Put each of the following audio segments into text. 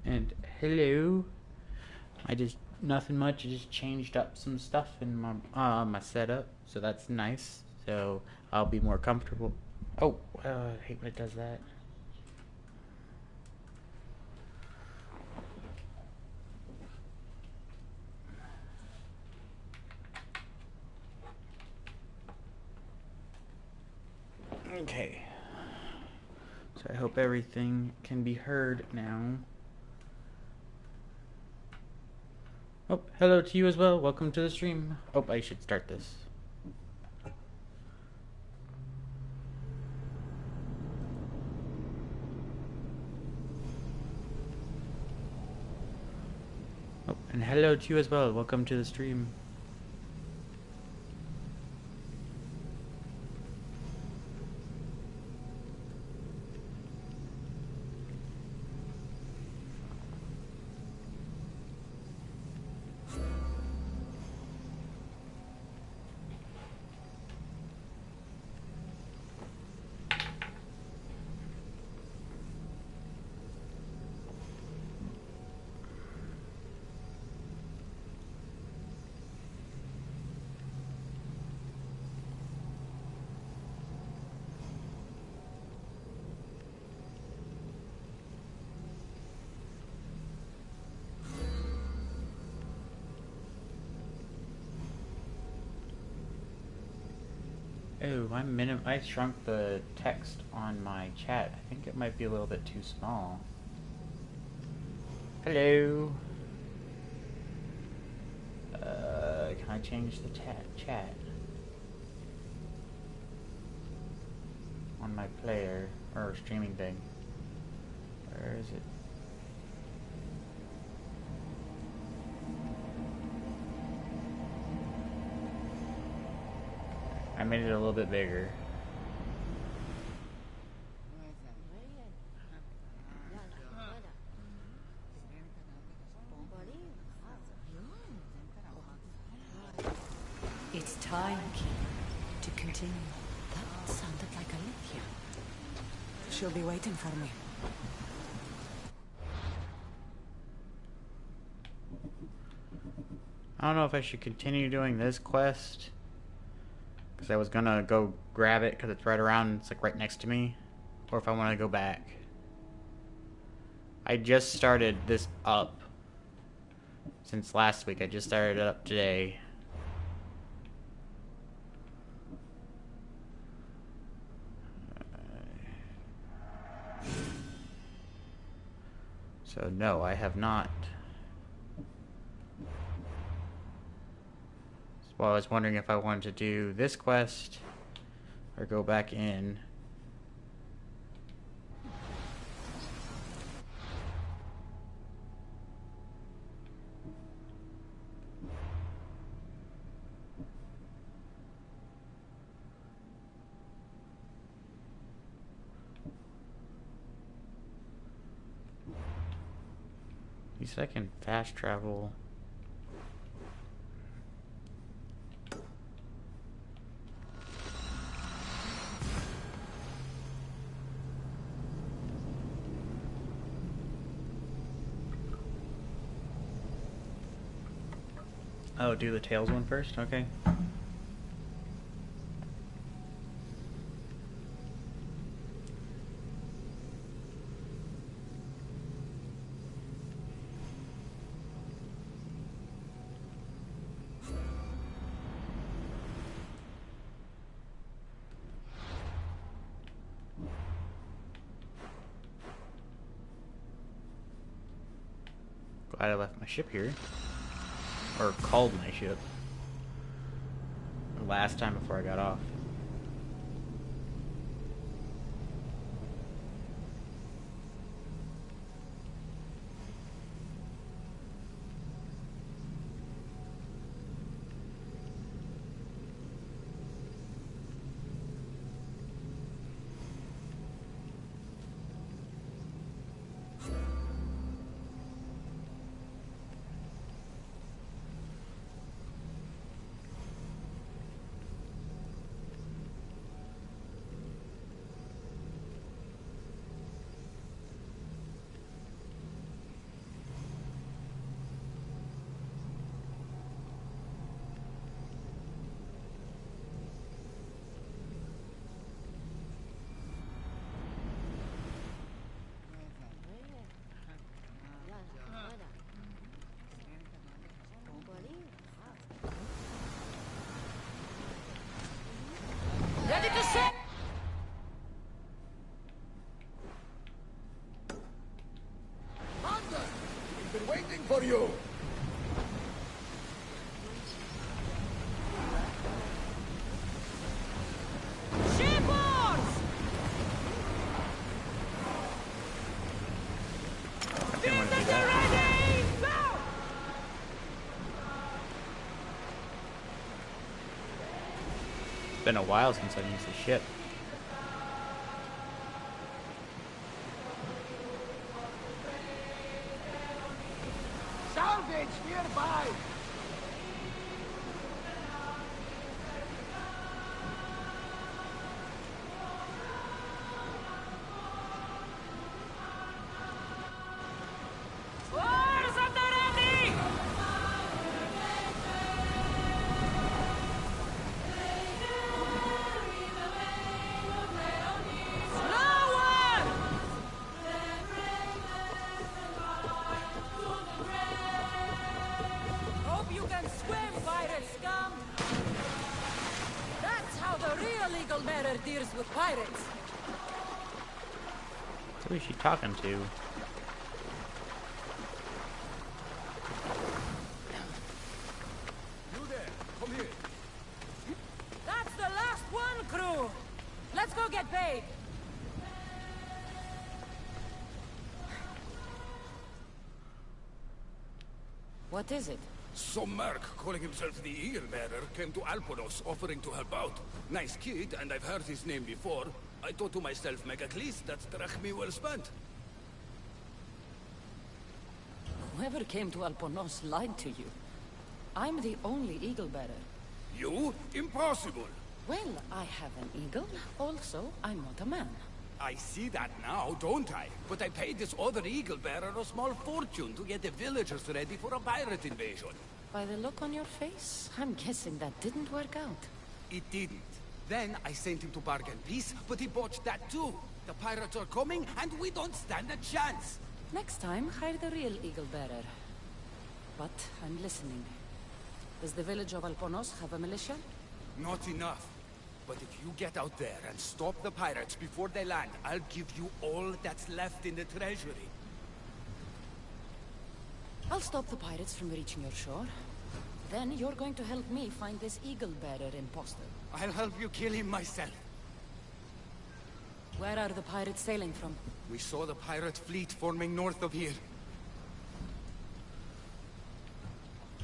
And hello. I just nothing much. I just changed up some stuff in my setup, so that's nice. So I'll be more comfortable. Oh, I hate when it does that. Okay. So I hope everything can be heard now. Oh, hello to you as well. Welcome to the stream. Oh, I should start this. Oh, and hello to you as well. Welcome to the stream. Oh, I shrunk the text on my chat. I think it might be a little bit too small. Hello. Can I change the chat on my player or streaming thing? Where is it? I made it a little bit bigger. It's time, Keeper, to continue. That sounded like Alethea. She'll be waiting for me. I don't know if I should continue doing this quest, because I was gonna go grab it because it's right around, it's like right next to me, or if I want to go back. I just started this up since last week. I just started it up today. So no, I have not. Well, I was wondering if I wanted to do this quest or go back in. At least I can fast travel. Oh, do the Tails one first? Okay. Glad I left my ship here. Or called my ship. Last time before I got off. for you! I didn't want to do that. It's been a while since I've used the ship. Salvage nearby! Hope you can swim, pirate scum! That's how the real Eagle Bearer deals with pirates. Who is she talking to? You there, come here. That's the last one, crew! Let's go get paid! What is it? Some merc calling himself the Eagle Bearer came to Alponos offering to help out. Nice kid, and I've heard his name before. I thought to myself, Megacles, that's drachmi well spent. Whoever came to Alponos lied to you. I'm the only Eagle Bearer. You? Impossible! Well, I have an eagle. Also, I'm not a man. I see that now, don't I? But I paid this other Eagle Bearer a small fortune to get the villagers ready for a pirate invasion. By the look on your face, I'm guessing that didn't work out. It didn't. Then I sent him to bargain peace, but he botched that too. The pirates are coming, and we don't stand a chance. Next time, hire the real Eagle Bearer. But I'm listening. Does the village of Alponos have a militia? Not enough. But if you get out there and stop the pirates before they land, I'll give you all that's left in the treasury. I'll stop the pirates from reaching your shore. Then you're going to help me find this Eagle Bearer imposter. I'll help you kill him myself. Where are the pirates sailing from? We saw the pirate fleet forming north of here.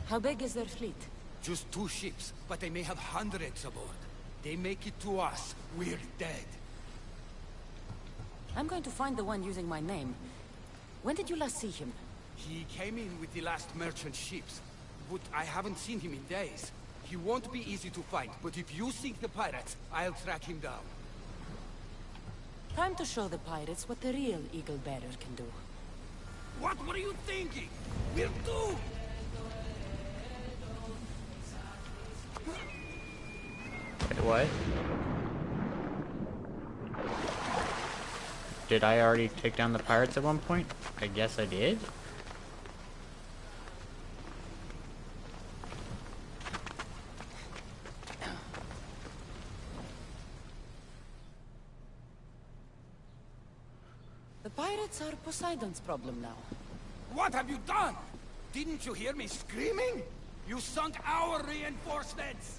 How big is their fleet? Just 2 ships, but they may have hundreds aboard. They make it to us, we're dead. I'm going to find the one using my name. When did you last see him? He came in with the last merchant ships, but I haven't seen him in days. He won't be easy to find, but if you sink the pirates, I'll track him down. Time to show the pirates what the real Eagle Bearer can do. What were you thinking? We'll do! Wait, what? Did I already take down the pirates at one point? I guess I did. The pirates are Poseidon's problem now. What have you done? Didn't you hear me screaming? You sunk our reinforcements!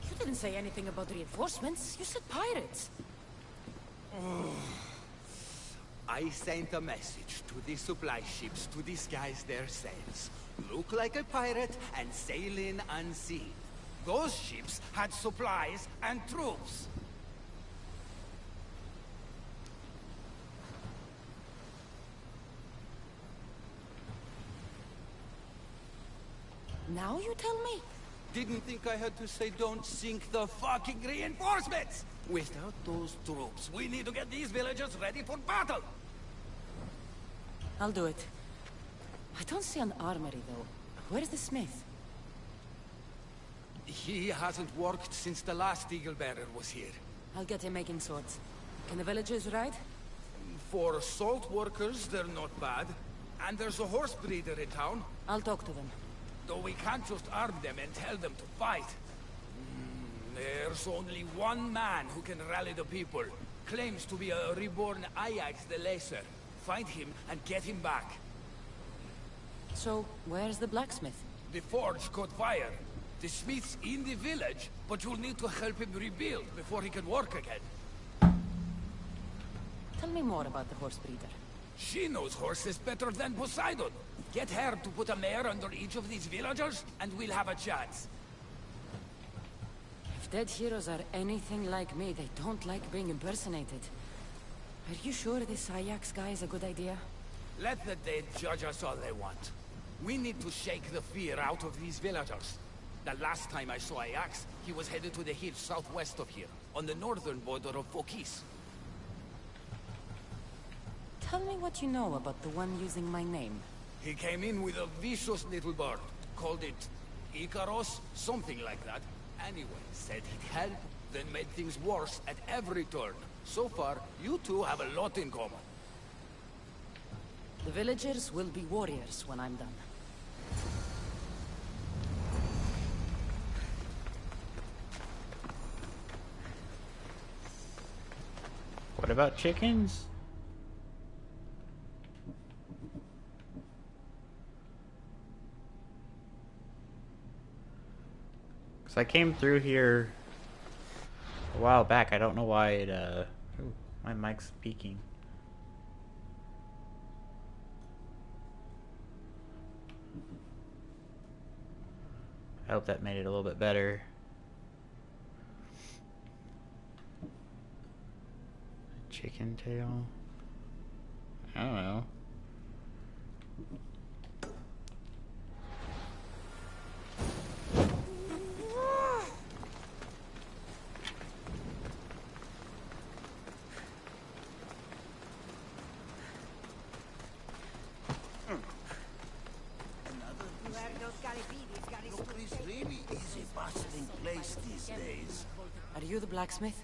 You didn't say anything about reinforcements. You said pirates. I sent a message to the supply ships to disguise their sails. Look like a pirate and sail in unseen. Those ships had supplies and troops. Now you tell me? Didn't think I had to say don't sink the fucking reinforcements! Without those troops, we need to get these villagers ready for battle! I'll do it. I don't see an armory, though. Where's the smith? He hasn't worked since the last Eagle Bearer was here. I'll get him making swords. Can the villagers ride? For salt workers, they're not bad. And there's a horse breeder in town. I'll talk to them. Though we can't just arm them and tell them to fight. There's only one man who can rally the people. Claims to be a reborn Ajax the Lesser. Find him and get him back. So, where's the blacksmith? The forge caught fire. The smith's in the village, but you'll need to help him rebuild before he can work again. Tell me more about the horse breeder. She knows horses better than Poseidon. Get her to put a mare under each of these villagers, and we'll have a chance. If dead heroes are anything like me, they don't like being impersonated. Are you sure this Ajax guy is a good idea? Let the dead judge us all they want. We need to shake the fear out of these villagers. The last time I saw Ajax, he was headed to the hills southwest of here, on the northern border of Phokis. Tell me what you know about the one using my name. He came in with a vicious little bird. Called it Icaros, something like that. Anyway, said he'd help, then made things worse at every turn. So far, you two have a lot in common. The villagers will be warriors when I'm done. What about chickens? Because I came through here a while back. I don't know why it, ooh, my mic's peaking. I hope that made it a little bit better. Chicken tail? I don't know. Are you the blacksmith?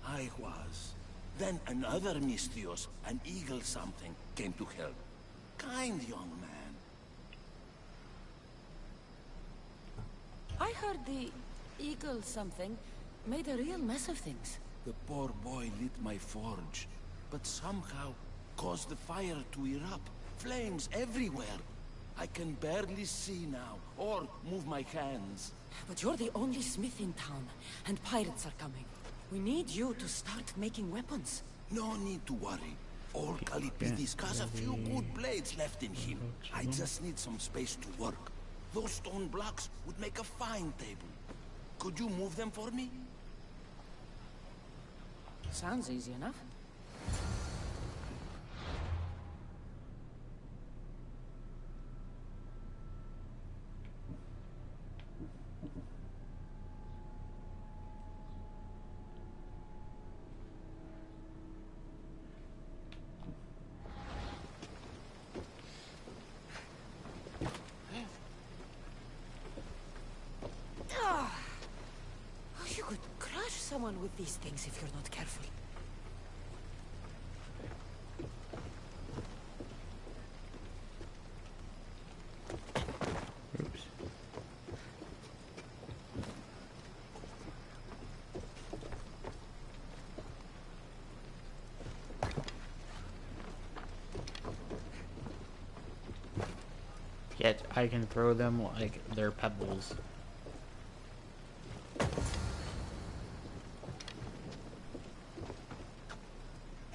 I was. Then another Mystios, an eagle something, came to help. Kind young man. I heard the eagle something made a real mess of things. The poor boy lit my forge, but somehow caused the fire to erupt. Flames everywhere. I can barely see now, or move my hands. But you're the only smith in town, and pirates are coming. We need you to start making weapons. No need to worry. Old Kalipidis has a few good blades left in him. I just need some space to work. Those stone blocks would make a fine table. Could you move them for me? Sounds easy enough. You could crush someone with these things if you're not careful. Oops. Yet I can throw them like they're pebbles.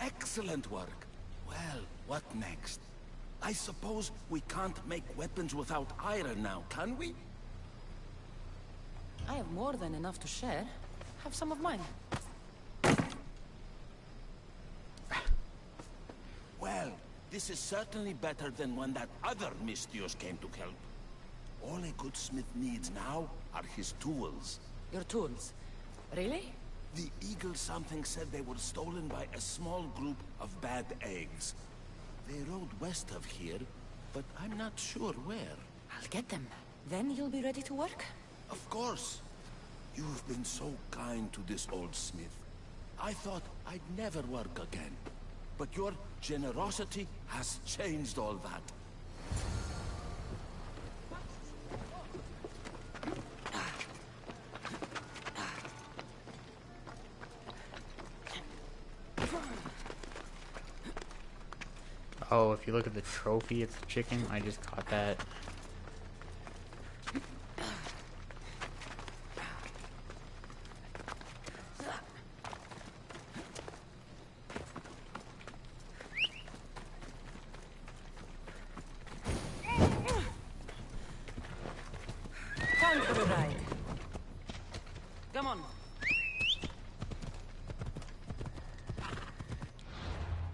Excellent work. Well, what next? I suppose we can't make weapons without iron now, can we? I have more than enough to share. Have some of mine. Well, this is certainly better than when that other Mystios came to help. All a good smith needs now are his tools. Your tools. Really? The eagle something said they were stolen by a small group of bad eggs. They rode west of here, but I'm not sure where. I'll get them. Then you'll be ready to work? Of course. You've been so kind to this old smith. I thought I'd never work again. But your generosity has changed all that. Oh, if you look at the trophy, it's a chicken. I just caught that. Time for a ride. Come on.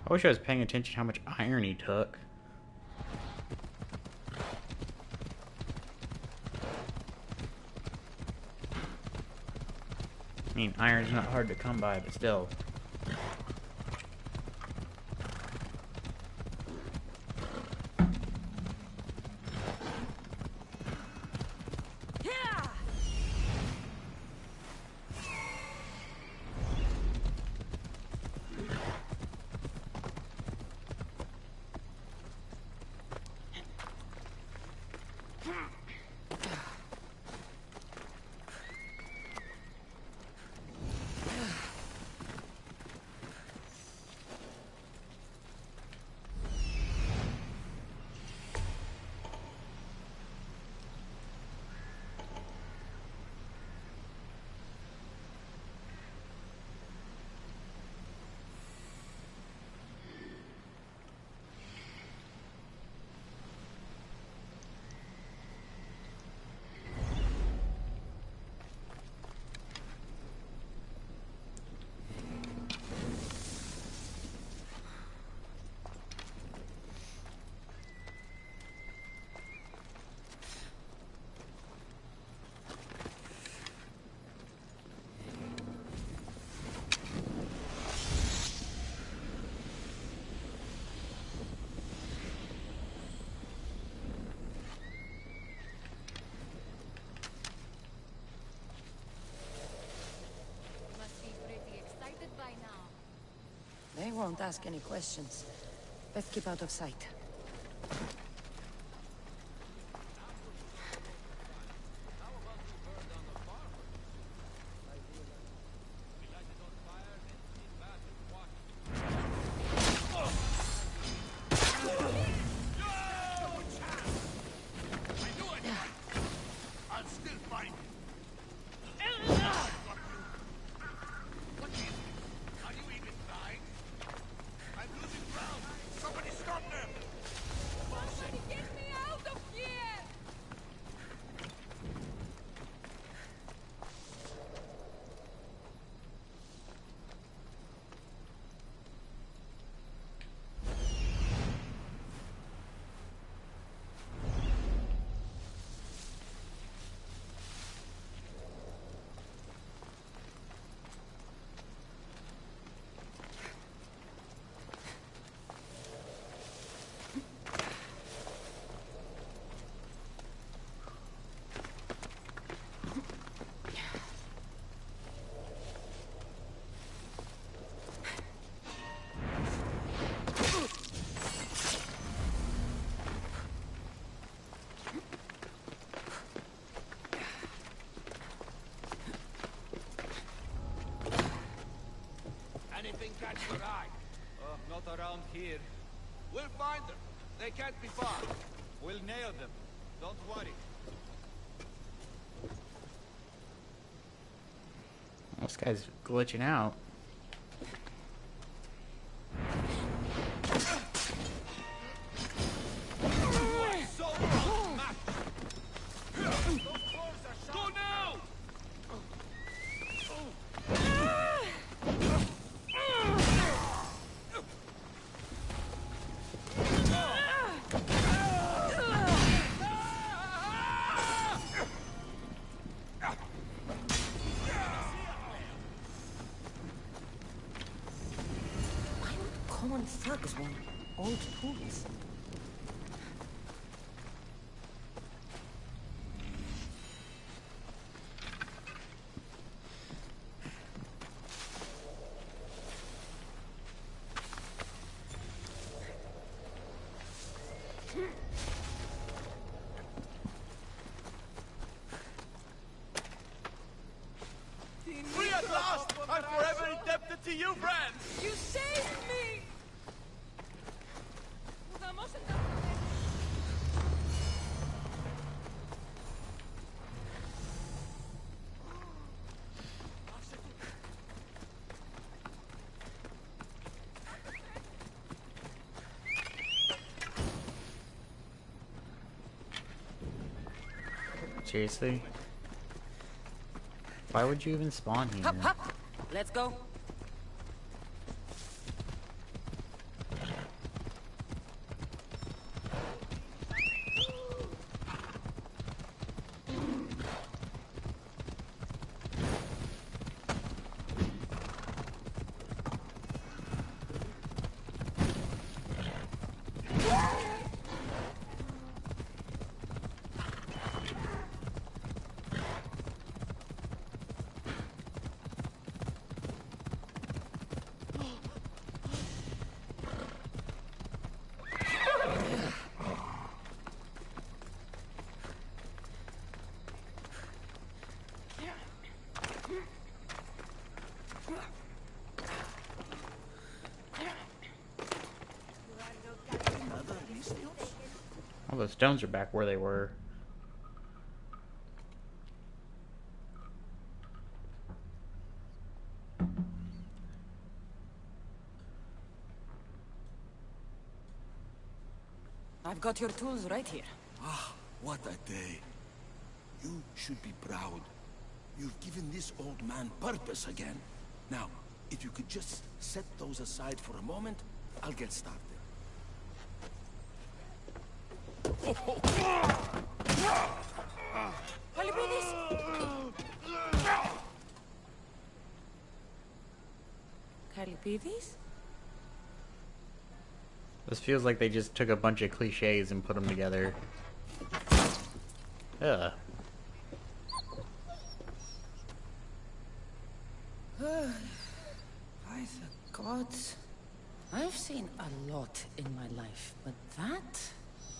I wish I was paying attention to how much iron he took. I mean, iron's not hard to come by, but still. They won't ask any questions. Best keep out of sight. Anything catch your eye? Not around here. We'll find them. They can't be far. We'll nail them. Don't worry. This guy's glitching out. Go now! Common thugs want old tools. Free at last! I'm forever indebted to you, friends! You saved me! seriously? Why would you even spawn here? Hop, hop. Let's go. All the stones are back where they were. I've got your tools right here. Ah, what a day. You should be proud. You've given this old man purpose again. Now, if you could just set those aside for a moment, I'll get started. Calipidis? This feels like they just took a bunch of cliches and put them together. Ugh. By the gods. I've seen a lot in my life, but that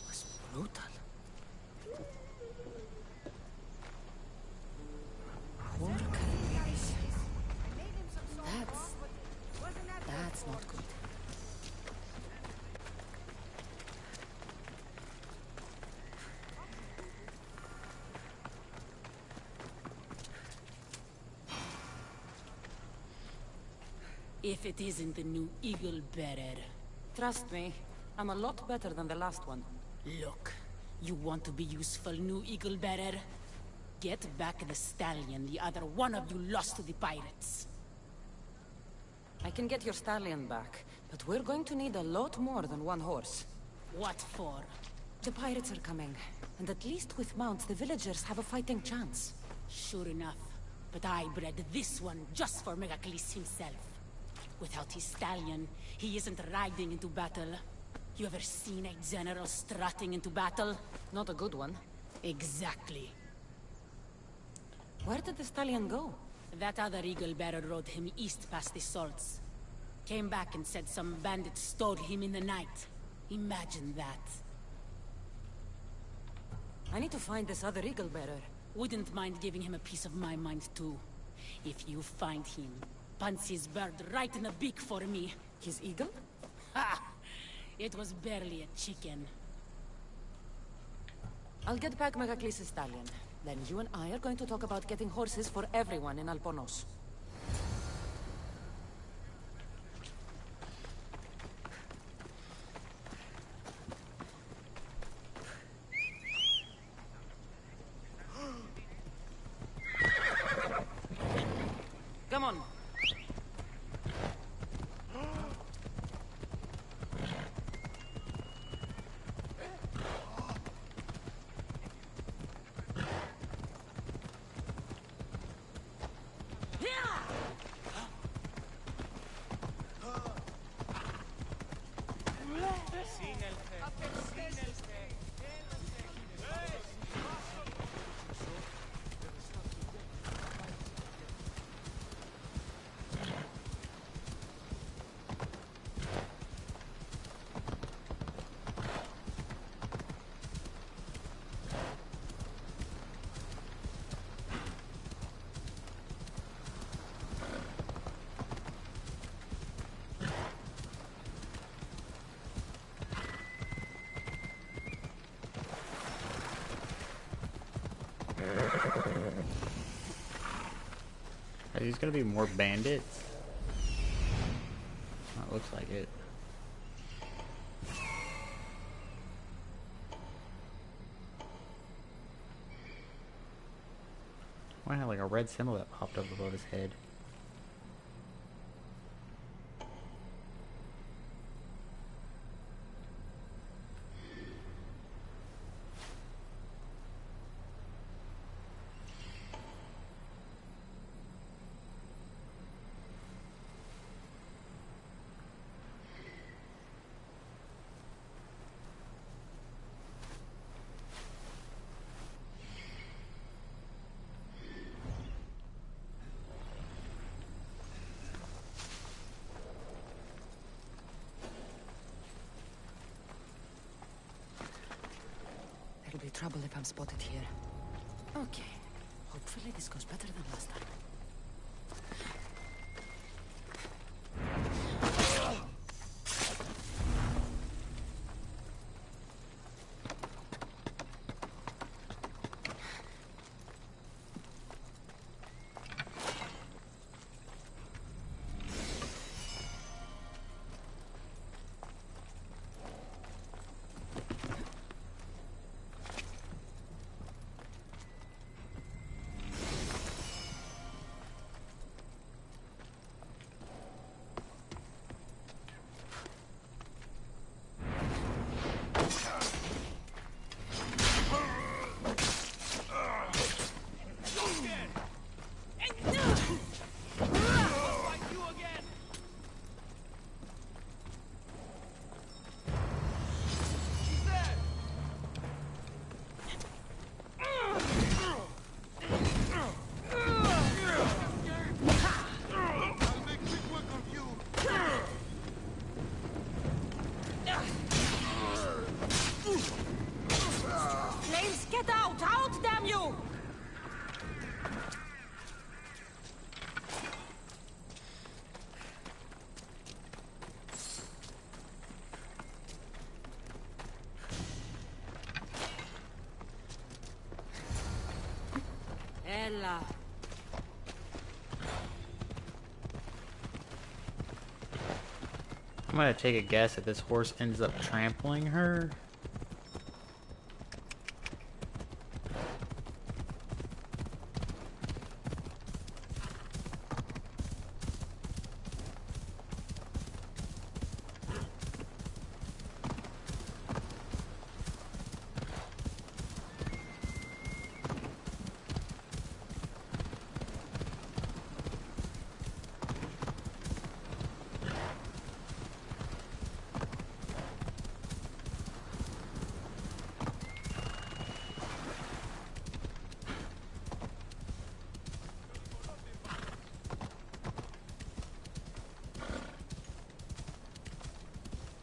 was brutal. Poor Calipidis. That's not good. If it isn't the new Eagle Bearer. Trust me, I'm a lot better than the last one. Look, you want to be useful, new Eagle Bearer? Get back the stallion the other one of you lost to the pirates. I can get your stallion back, but we're going to need a lot more than one horse. What for? The pirates are coming, and at least with mounts, the villagers have a fighting chance. Sure enough, but I bred this one just for Megacles himself. Without his stallion, he isn't riding into battle. You ever seen a general strutting into battle? Not a good one. Exactly. Where did the stallion go? That other Eagle Bearer rode him east past the salts. Came back and said some bandits stole him in the night. Imagine that. I need to find this other Eagle Bearer. Wouldn't mind giving him a piece of my mind too. If you find him, punch his bird right in the beak for me. His eagle? Ha! It was barely a chicken. I'll get back Megacles' stallion. Then you and I are going to talk about getting horses for everyone in Alponos. Come on. Are these gonna be more bandits? That looks like it. I had like a red symbol that popped up above his head. There'll be trouble if I'm spotted here. Okay. Hopefully this goes better than last time. Get out! Out, damn you! Ella. I'm gonna take a guess that this horse ends up trampling her.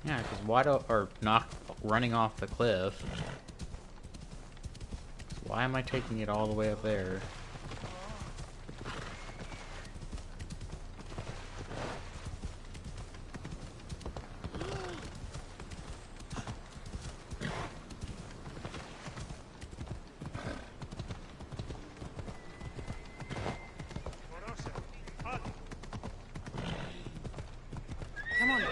Yeah, because why do or not running off the cliff? Why am I taking it all the way up there? Come on.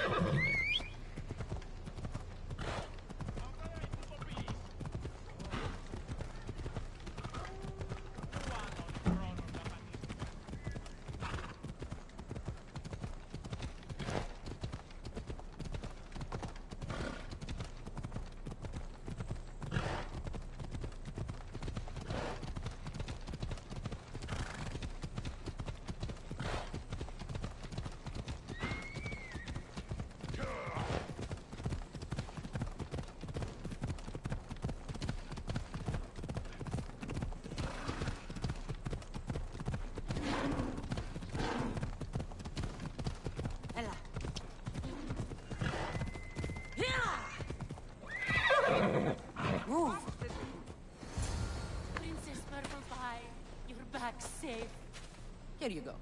Move. Princess Purple Pie, you're back safe. Here you go.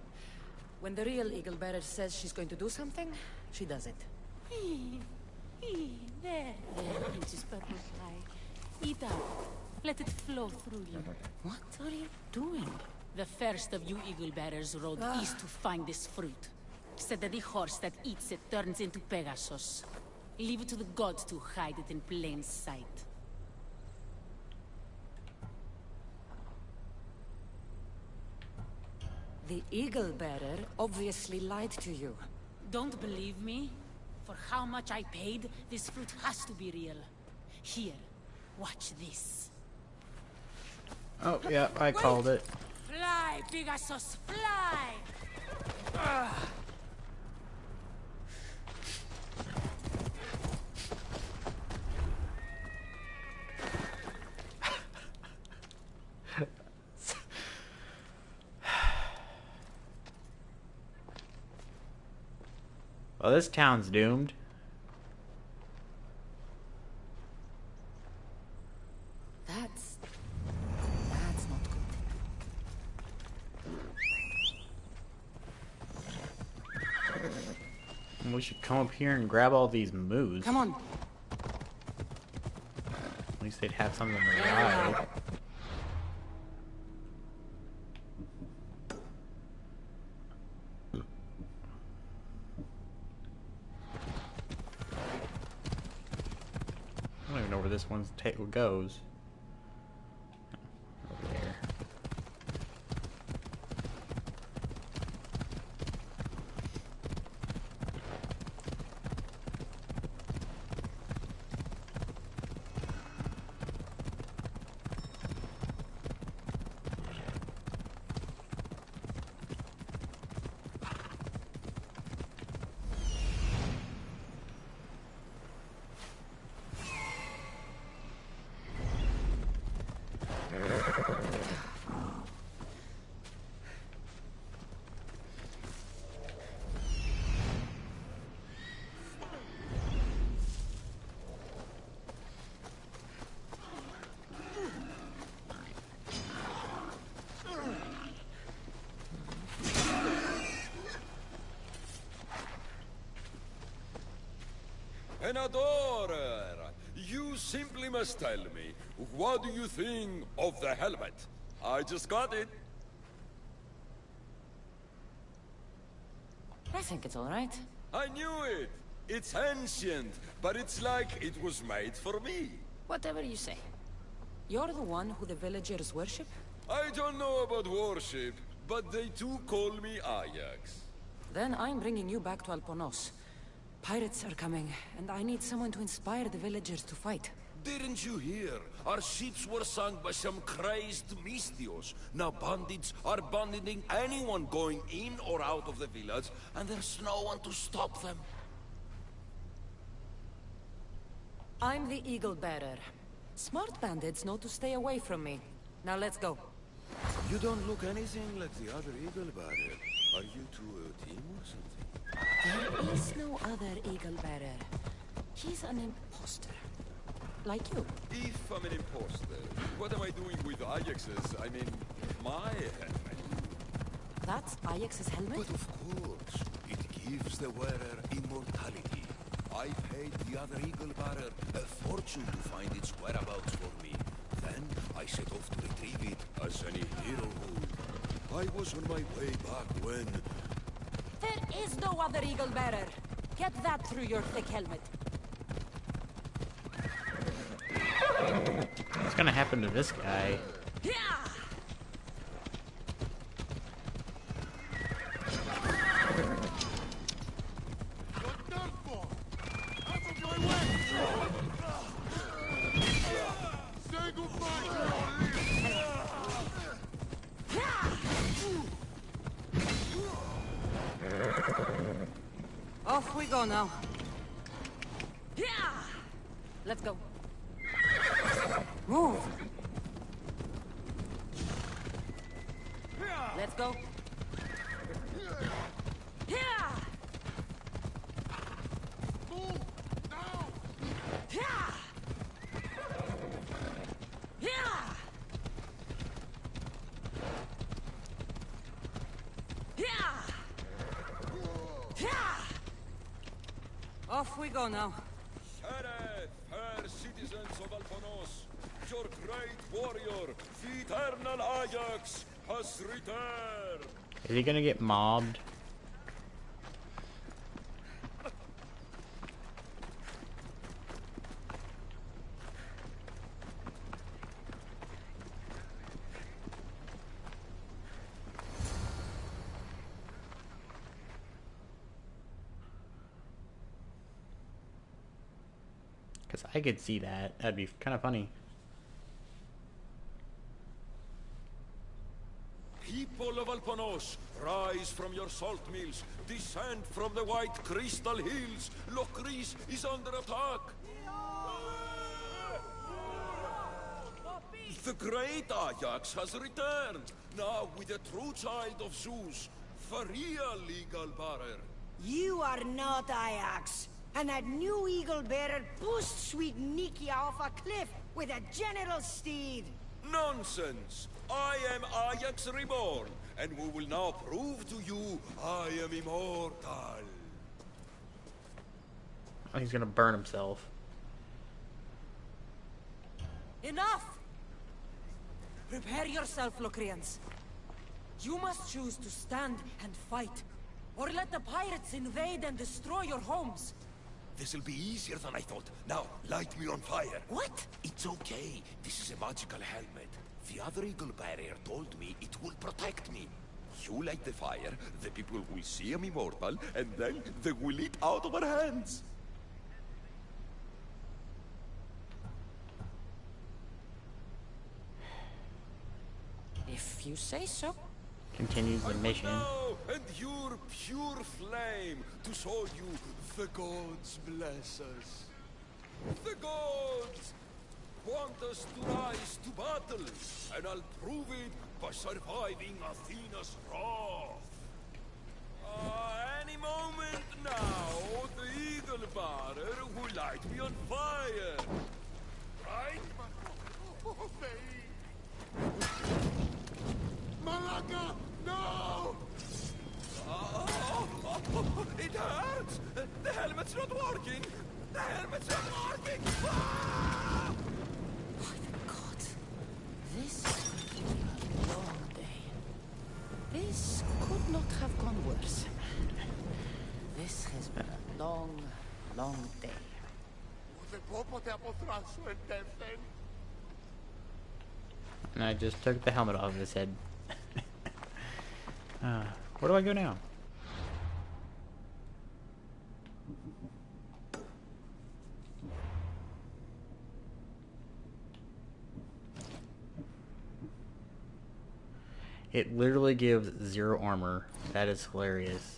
When the real Eagle Bearer says she's going to do something, she does it. There, Princess Purple Pie. Eat out. Let it flow through you. What are you doing? The first of you Eagle Bearers rode east to find this fruit. Said that the horse that eats it turns into Pegasus. Leave it to the gods to hide it in plain sight. The Eagle Bearer obviously lied to you. Don't believe me? For how much I paid, this fruit has to be real. Here, watch this. Oh, yeah, I called it. Fly, Pegasus, fly! Ugh. Well, this town's doomed. That's not good. We should come up here and grab all these moos. Come on. At least they'd have something to ride. I don't even know where this one's goes. Over there. An adorer! You simply must tell me, what do you think of the helmet? I just got it. I think it's all right. I knew it! It's ancient, but it's like it was made for me. Whatever you say. You're the one who the villagers worship? I don't know about worship, but they too call me Ajax. Then I'm bringing you back to Alponos. Pirates are coming, and I need someone to inspire the villagers to fight. Didn't you hear? Our ships were sunk by some crazed Mystios. Now bandits are banditing anyone going in or out of the village, and there's no one to stop them. I'm the Eagle Bearer. Smart bandits know to stay away from me. Now let's go. You don't look anything like the other Eagle Bearer. Are you two a team or something? There is no other Eagle Bearer. He's an imposter. Like you. If I'm an imposter, what am I doing with Ajax's, my helmet? That's Ajax's helmet? But of course, it gives the wearer immortality. I paid the other Eagle Bearer a fortune to find its whereabouts for me. Then I set off to retrieve it as any hero would. I was on my way back when... There is no other Eagle Bearer. Get that through your thick helmet. What's gonna happen to this guy? Yeah! Off we go now. Yeah! Let's go. Move! Let's go. Yeah! Move! Now! Yeah! Yeah! Yeah! Yeah! Off we go now. Sheriff, fair citizens of Alponos, your great warrior, the eternal Ajax, has returned. Is he gonna get mobbed? Because I could see that. That'd be kind of funny. People of Alponos, rise from your salt mills, descend from the white crystal hills. Lokris is under attack. The great Ajax has returned, now with a true child of Zeus, for real legal bearer. You are not Ajax, and that new eagle bearer pushed sweet Nikia off a cliff with a general steed. Nonsense! I am Ajax reborn, and we will now prove to you I am immortal. Oh, he's gonna burn himself. Enough! Prepare yourself, Locrians. You must choose to stand and fight, or let the pirates invade and destroy your homes. This'll be easier than I thought. Now, light me on fire. What? It's okay. This is a magical helmet. The other eagle barrier told me it will protect me. You light the fire, the people will see I'm immortal, and then they will eat out of our hands. If you say so. Continues the mission. Now endure pure flame to show you the gods bless us. The gods want us to rise to battle, and I'll prove it by surviving Athena's wrath. Any moment now, the eagle bearer will light me on fire. Right? Malaka, no! It hurts! The helmet's not working! The helmet's not working! Ah! By the gods. This will be a long day. This could not have gone worse. This has been a long, long day. And I just took the helmet off of his head. Where do I go now? It literally gives 0 armor. That is hilarious.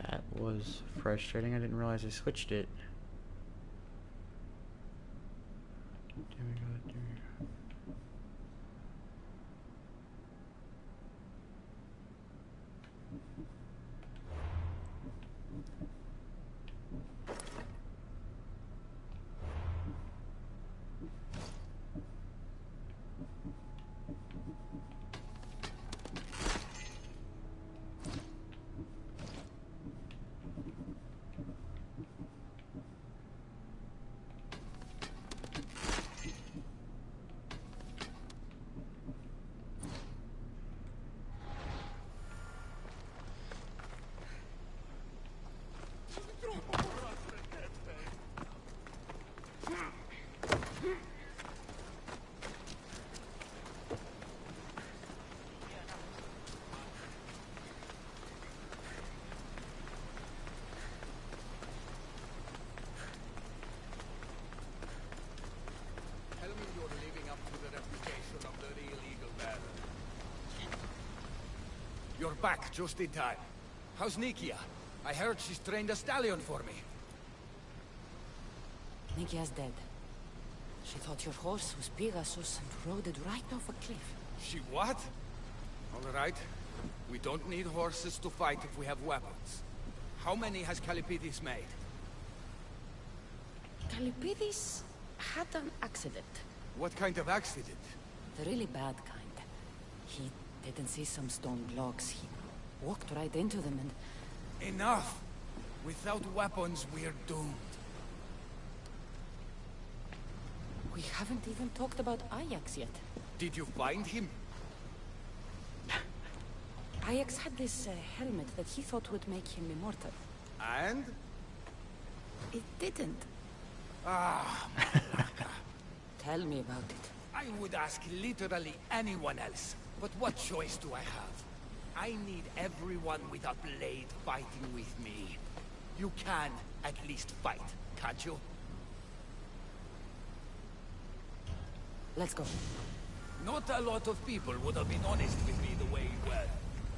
That was frustrating. I didn't realize I switched it. Tell me you're living up to the reputation of the real eagle bearer. You're back just in time. How's Nikia? I heard she's trained a stallion for me. Nikia's dead. She thought your horse was Pegasus and rode it right off a cliff. She what? All right. We don't need horses to fight if we have weapons. How many has Calipidis made? Calipidis had an accident. What kind of accident? The really bad kind. He didn't see some stone blocks. He walked right into them and... Enough! Without weapons, we're doomed. We haven't even talked about Ajax yet. Did you find him? Ajax had this helmet that he thought would make him immortal. And? It didn't. Ah, Tell me about it. I would ask literally anyone else. But what choice do I have? I need everyone with a blade fighting with me. You can at least fight, can't you? Let's go. Not a lot of people would have been honest with me the way you were.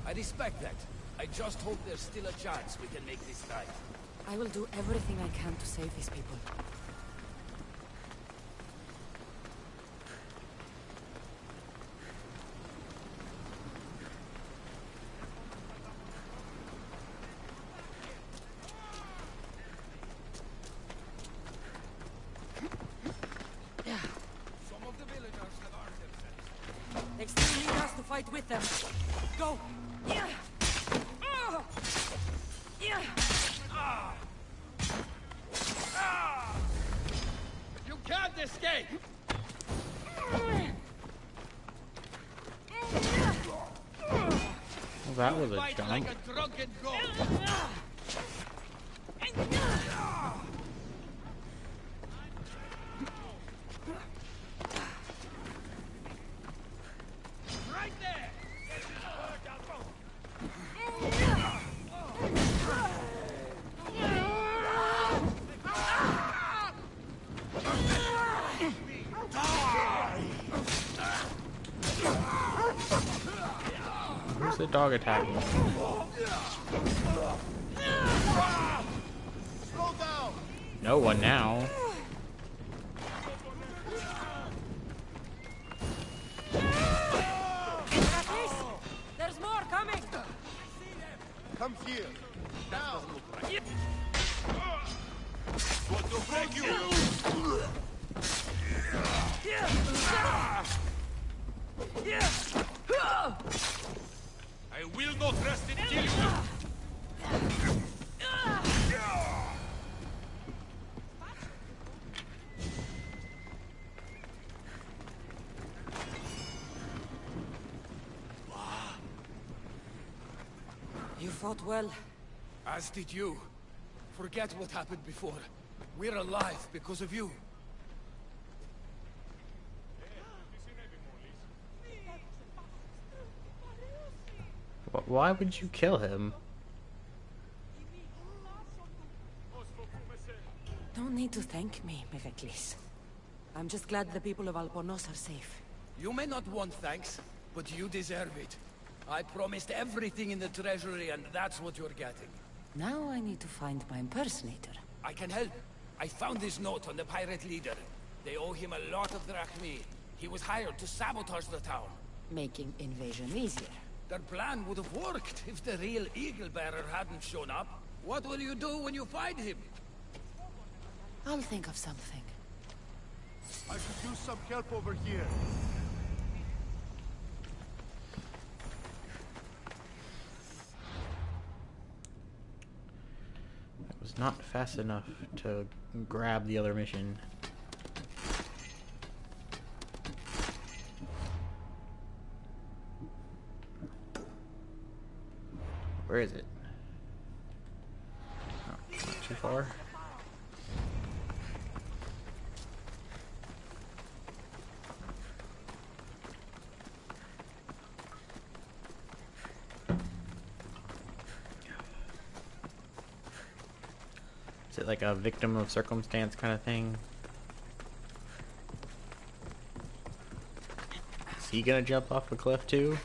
I respect that. I just hope there's still a chance we can make this right. I will do everything I can to save these people. Some of the villagers have armed themselves. They still need us to fight with them. Go! Yeah! Yeah! You can't escape! Well, that was a Fight jump. like a drunken goat! Right there! Who's the dog attacking? No one now. There's more coming! Come here. Now. Want to break you? I will not rest until you. You fought well. As did you. Forget what happened before. We're alive because of you. Why would you kill him? No need to thank me, Megacles. I'm just glad the people of Albornoz are safe. You may not want thanks, but you deserve it. I promised everything in the treasury, and that's what you're getting. Now I need to find my impersonator. I can help. I found this note on the pirate leader. They owe him a lot of drachmi. He was hired to sabotage the town. Making invasion easier. Their plan would have worked if the real Eagle Bearer hadn't shown up. What will you do when you find him? I'll think of something. I could use some help over here. That was not fast enough to grab the other mission. Where is it? Oh, not too far. Is it like a victim of circumstance kind of thing? Is he gonna jump off a cliff too?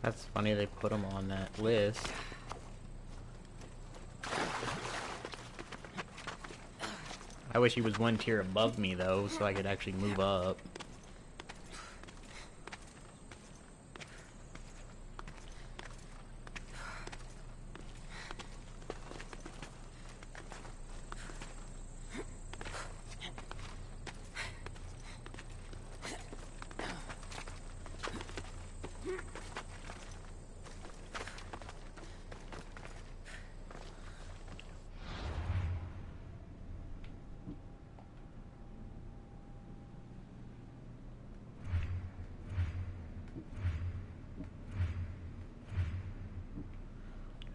That's funny they put him on that list. I wish he was one tier above me though, so I could actually move up.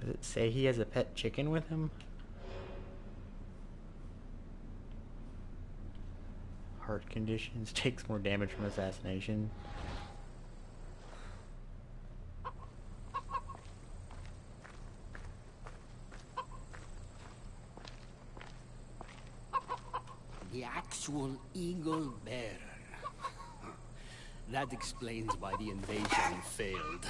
Does it say he has a pet chicken with him? Heart conditions, takes more damage from assassination. The actual eagle bearer. That explains why the invasion failed.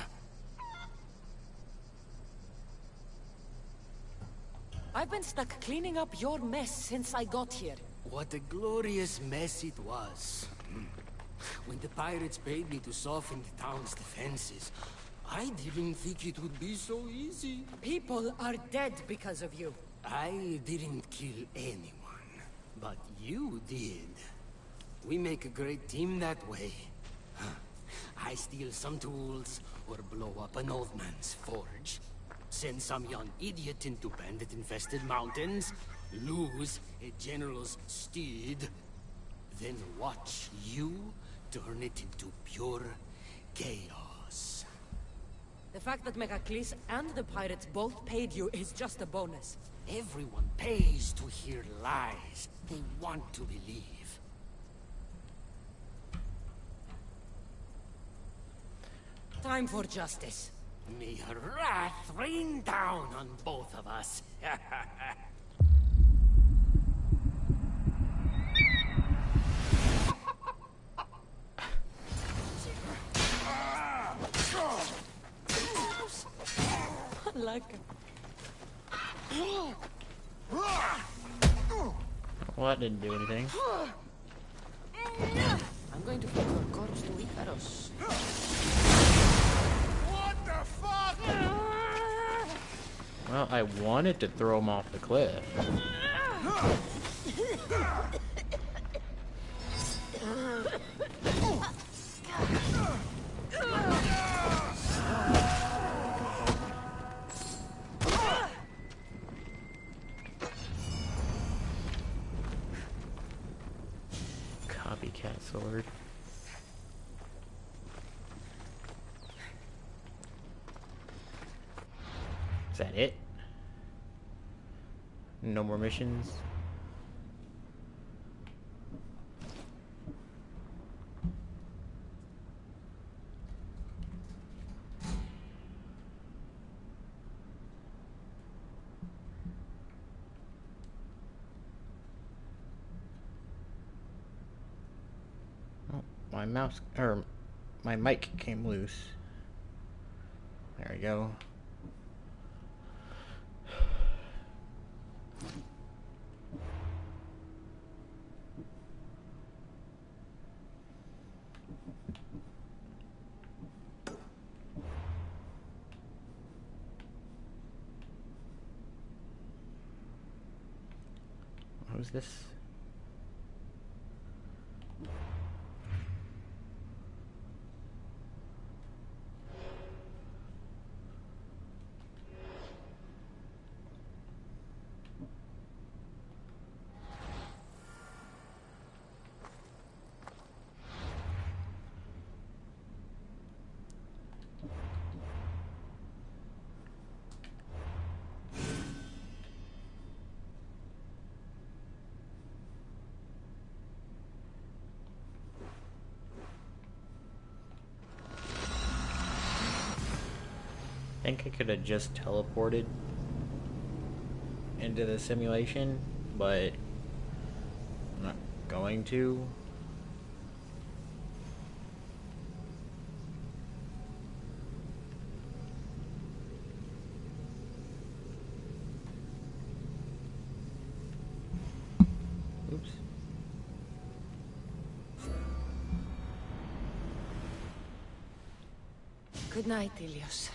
I've been stuck cleaning up your mess since I got here. What a glorious mess it was. When the pirates paid me to soften the town's defenses, I didn't think it would be so easy. People are dead because of you. I didn't kill anyone, but you did. We make a great team that way. I steal some tools, or blow up an old man's forge. Send some young idiot into bandit-infested mountains, lose a general's steed, then watch you turn it into pure chaos. The fact that Megacles and the pirates both paid you is just a bonus. Everyone pays to hear lies they want to believe. Time for justice. May her wrath rain down on both of us. Like Well, that didn't do anything. I'm going to put your corpse to Icarus. What the fuck? Well, I wanted to throw him off the cliff. Copycat sword. Is that it? No more missions? Oh, my mouse, or my mic came loose. There we go. Who's this? I think I could have just teleported into the simulation, but I'm not going to. Good night, Ilios.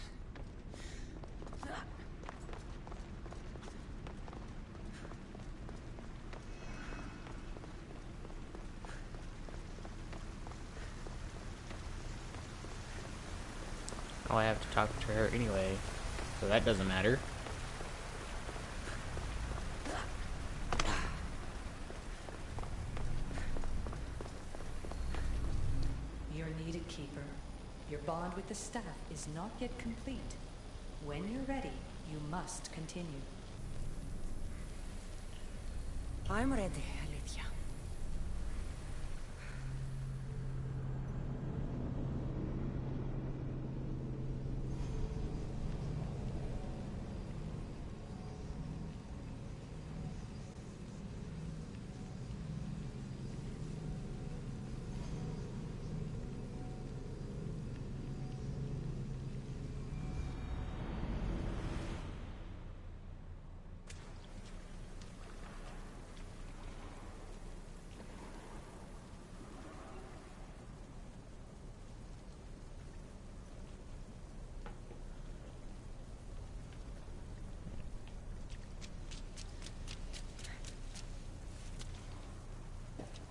Oh, I have to talk to her anyway, so that doesn't matter. You're needed, Keeper. Your bond with the staff is not yet complete. When you're ready, you must continue. I'm ready, Alethea.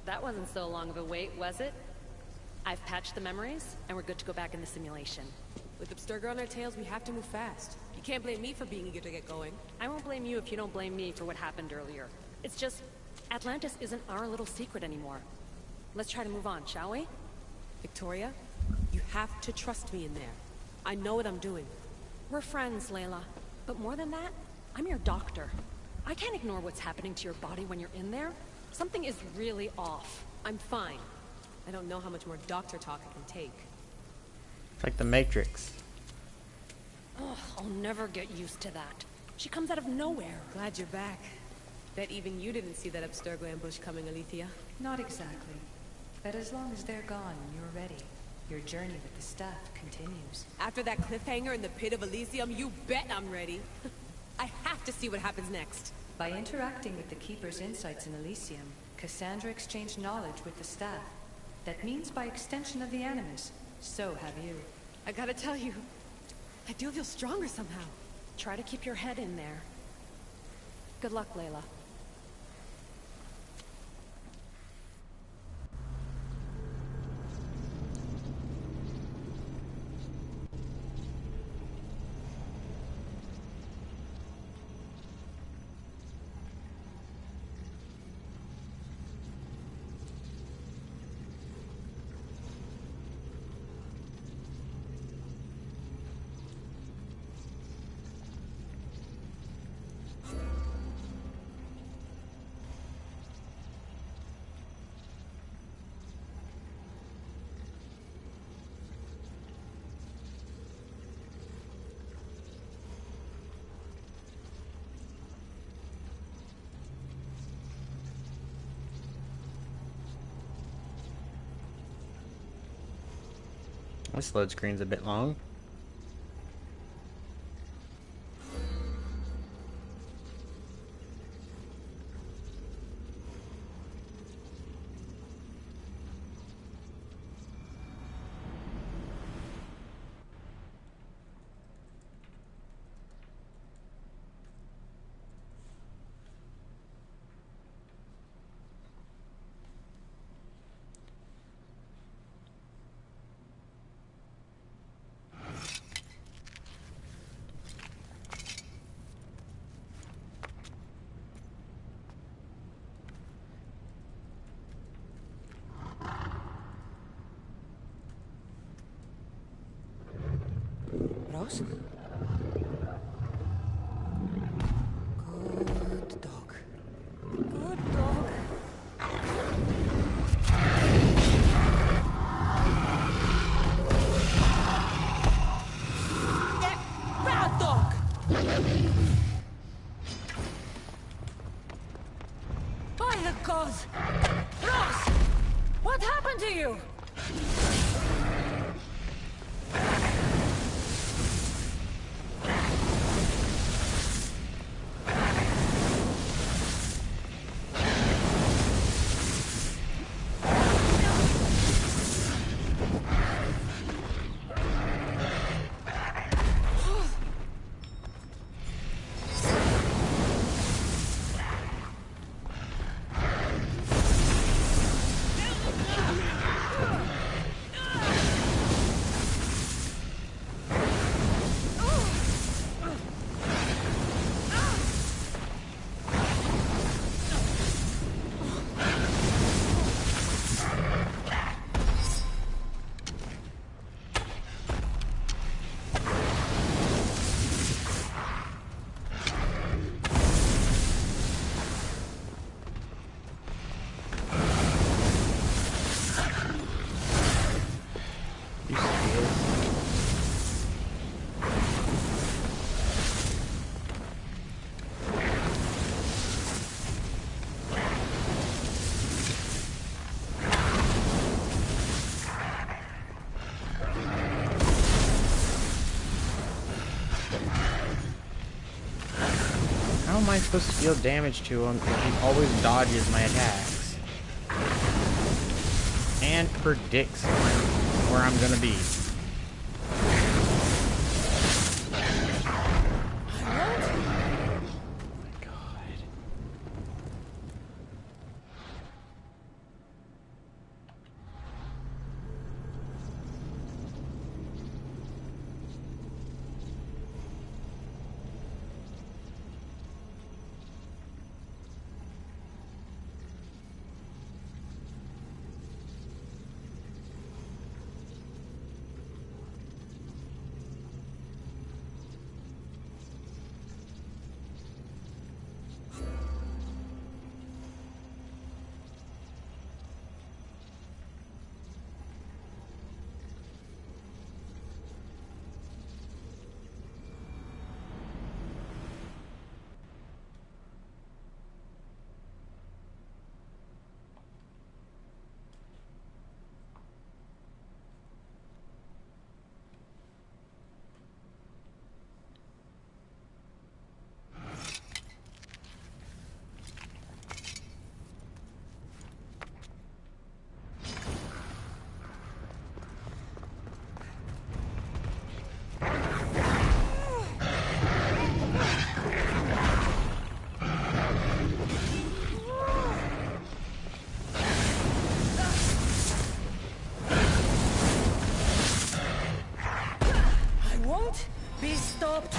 That wasn't so long of a wait, was it? I've patched the memories, and we're good to go back in the simulation. With Abstergo on our tails, we have to move fast. You can't blame me for being eager to get going. I won't blame you if you don't blame me for what happened earlier. It's just, Atlantis isn't our little secret anymore. Let's try to move on, shall we? Victoria, you have to trust me in there. I know what I'm doing. We're friends, Layla. But more than that, I'm your doctor. I can't ignore what's happening to your body when you're in there. Something is really off. I'm fine. I don't know how much more doctor talk I can take. It's like the Matrix. Ugh, I'll never get used to that. She comes out of nowhere. Glad you're back. Bet even you didn't see that Abstergo ambush coming, Alethea. Not exactly. But as long as they're gone and you're ready, your journey with the staff continues. After that cliffhanger in the pit of Elysium, you bet I'm ready. I have to see what happens next. By interacting with the Keeper's insights in Elysium, Cassandra exchanged knowledge with the staff. That means by extension of the Animus. So have you. I gotta tell you, I do feel stronger somehow. Try to keep your head in there. Good luck, Layla. This load screen's a bit long. Rose? Good dog. Good dog. Bad dog! By the gods! Ross! What happened to you? am I supposed to deal damage to him if he always dodges my attacks? And predicts where I'm gonna be. Be stopped.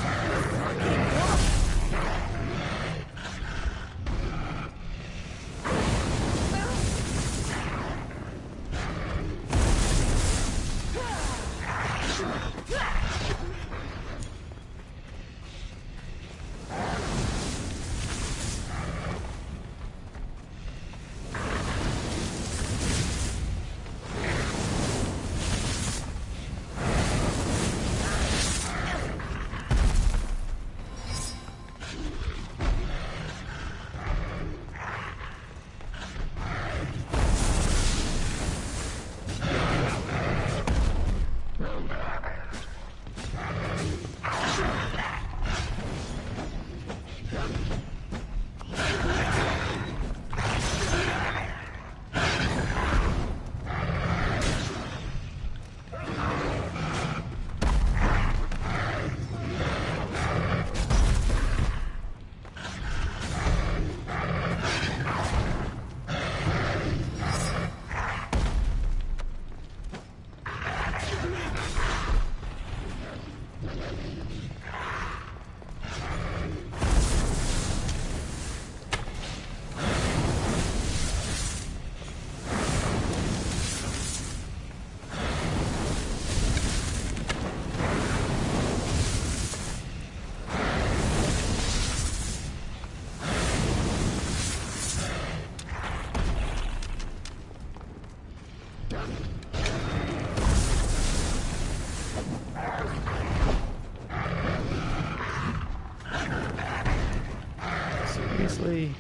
Seriously?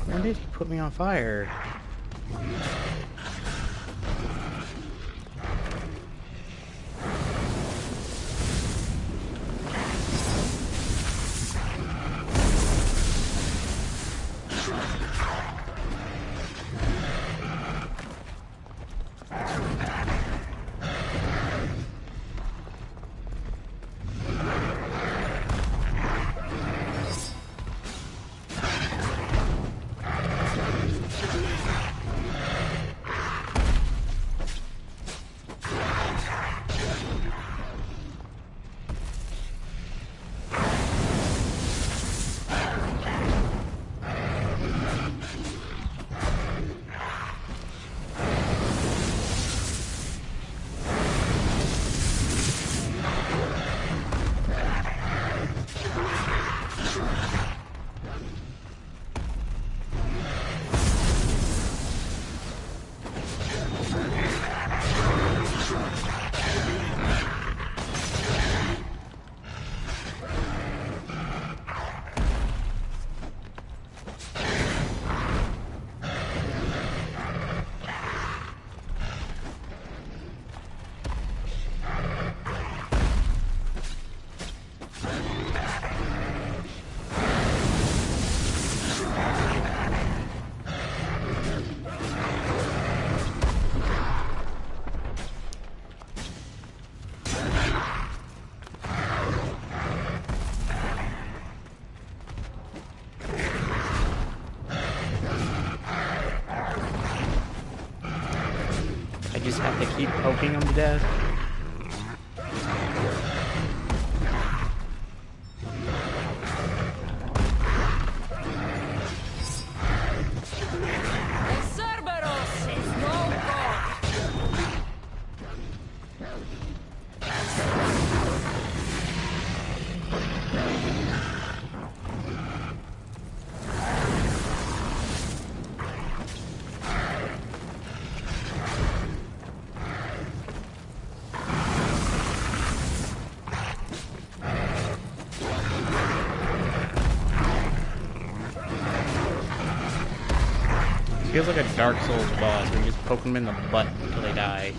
When did he put me on fire? just have to keep poking them to death. Cerberus is no god. Feels like a Dark Souls boss where you just poke them in the butt until they die.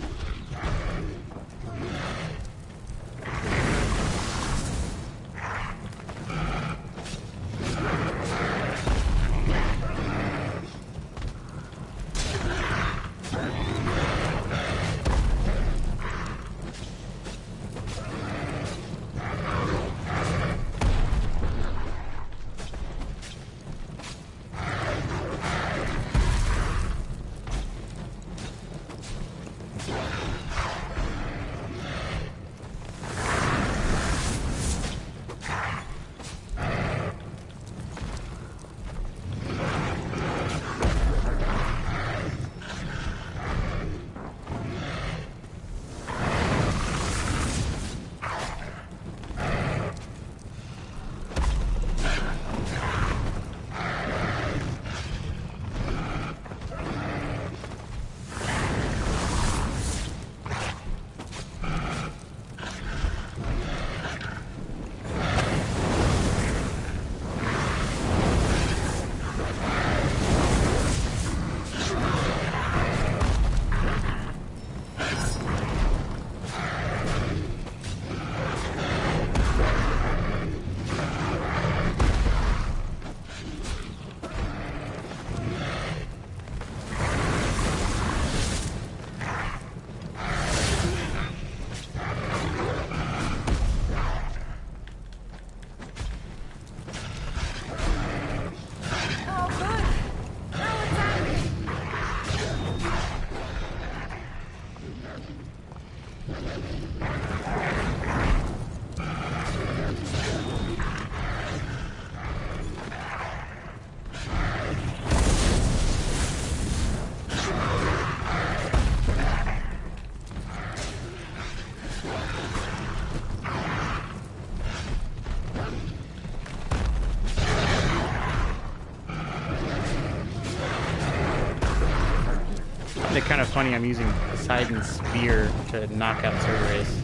It's kind of funny I'm using Poseidon's spear to knock out Cerberus.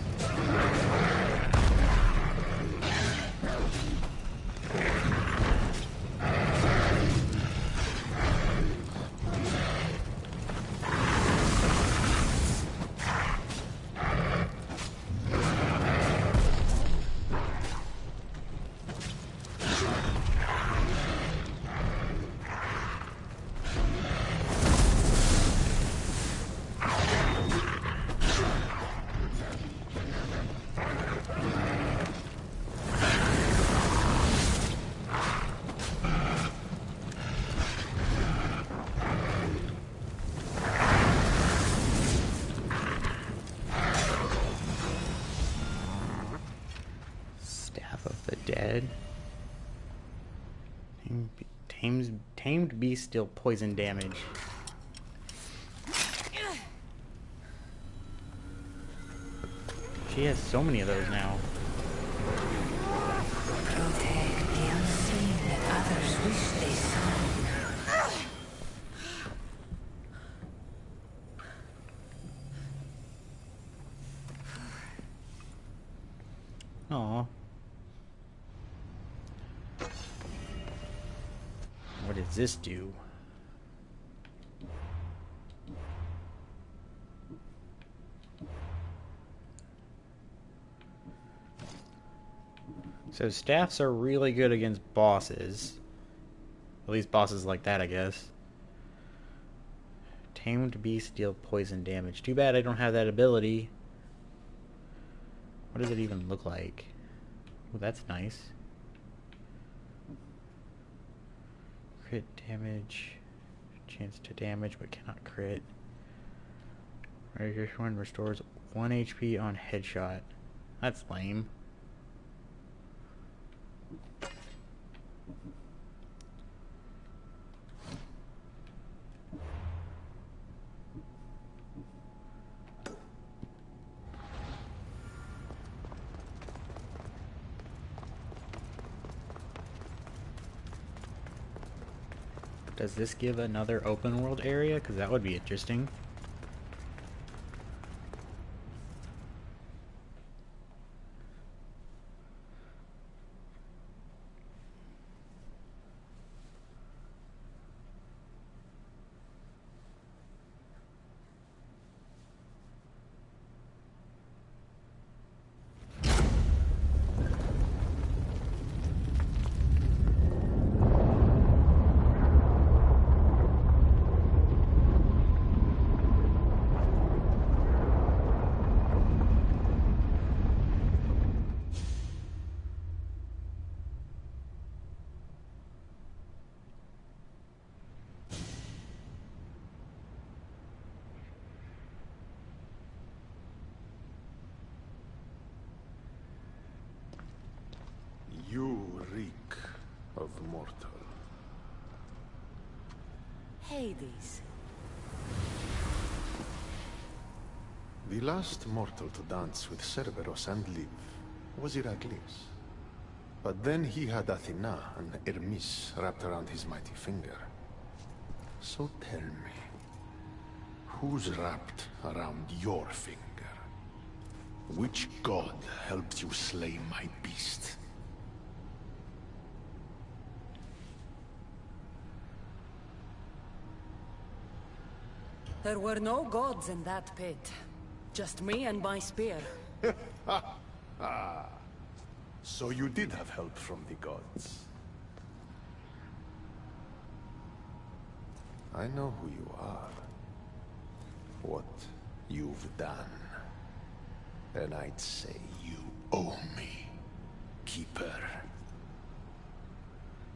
Dead. Tamed beast deal poison damage. She has so many of those now. Protect the unseen that others wish they saw. Aw. What does this do? So staffs are really good against bosses. At least bosses like that, I guess. Tamed beast deal poison damage. Too bad I don't have that ability. What does it even look like? Oh, that's nice. Crit damage. Chance to damage but cannot crit. Right, this one restores 1 HP on headshot. That's lame. Does this give another open world area? Because that would be interesting. You reek of mortal. Hades. The last mortal to dance with Cerberus and live was Heracles. But then he had Athena and Hermes wrapped around his mighty finger. So tell me, who's wrapped around your finger? Which god helped you slay my beast? There were no gods in that pit. Just me and my spear. So you did have help from the gods. I know who you are. What you've done. And I'd say you owe me, Keeper.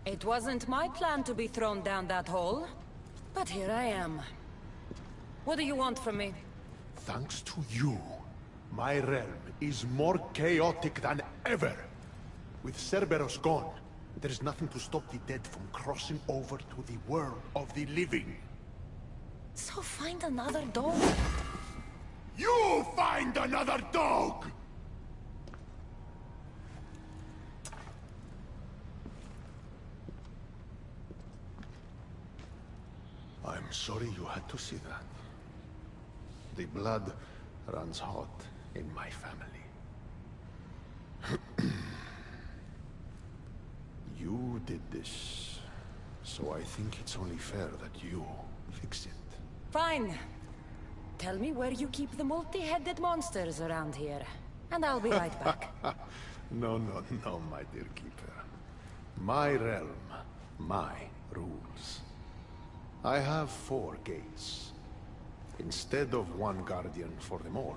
It wasn't my plan to be thrown down that hole. But here I am. What do you want from me? Thanks to you, my realm is more chaotic than ever. With Cerberus gone, there's nothing to stop the dead from crossing over to the world of the living. So find another dog. You find another dog! I'm sorry you had to see that. The blood runs hot in my family. You did this, so I think it's only fair that you fix it. Fine. Tell me where you keep the multi-headed monsters around here, and I'll be right back. No, my dear Keeper. My realm, my rules. I have 4 gates. Instead of 1 guardian for them all,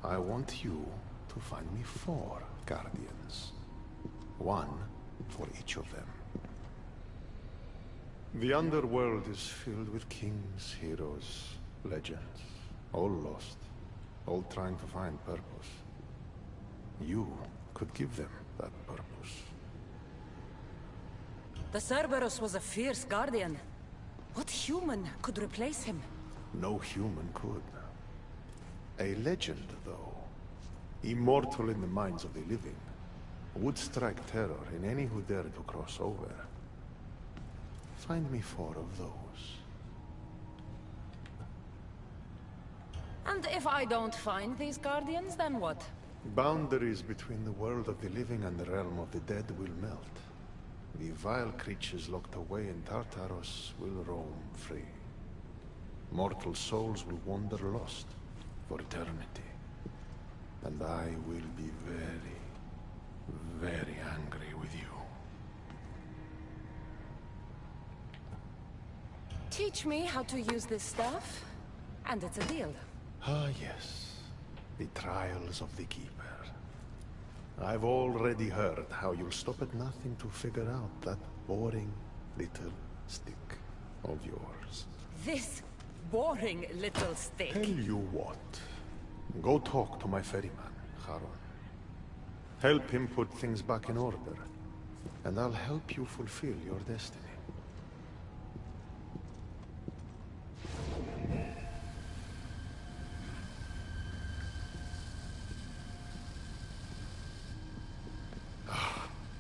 I want you to find me 4 guardians. 1 for each of them. The underworld is filled with kings, heroes, legends. All lost. All trying to find purpose. You could give them that purpose. The Cerberus was a fierce guardian. What human could replace him? No human could. A legend, though, immortal in the minds of the living, would strike terror in any who dared to cross over. Find me 4 of those. And if I don't find these guardians, then what? Boundaries between the world of the living and the realm of the dead will melt. The vile creatures locked away in Tartaros will roam free. Mortal souls will wander lost for eternity. And I will be very, very angry with you. Teach me how to use this stuff, and it's a deal. Ah, yes. The trials of the Keeper. I've already heard how you'll stop at nothing to figure out that boring little stick of yours. This Boring little steak. Tell you what. Go talk to my ferryman, Charon. Help him put things back in order. And I'll help you fulfill your destiny.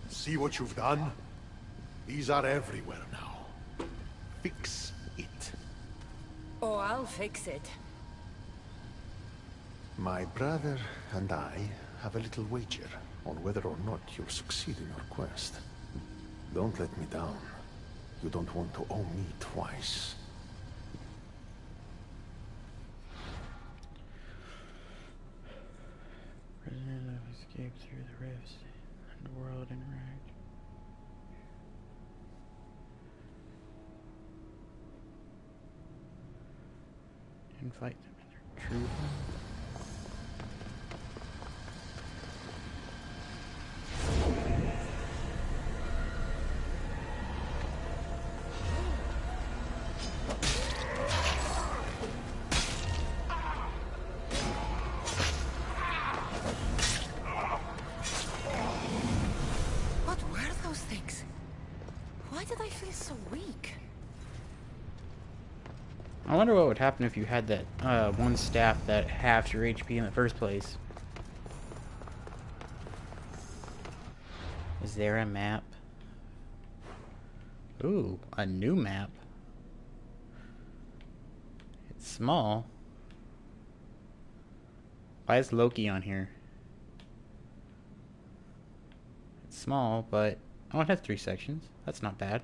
See what you've done? These are everywhere now. Fix it. Oh, I'll fix it. My brother and I have a little wager on whether or not you'll succeed in your quest. Don't let me down. You don't want to owe me twice. Prisoner have escaped through the rifts. Underworld interact. And fight them in their true form. What were those things? Why did I feel so weak? I wonder what would happen if you had that one staff that halves your HP in the first place. Is there a map? Ooh, a new map. It's small. Why is Loki on here? It's small, but oh, it has 3 sections. That's not bad.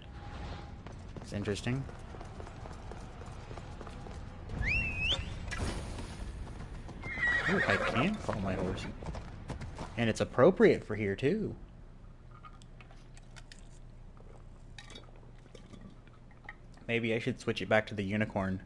It's interesting. Ooh, I can follow my horse. And it's appropriate for here, too. Maybe I should switch it back to the unicorn.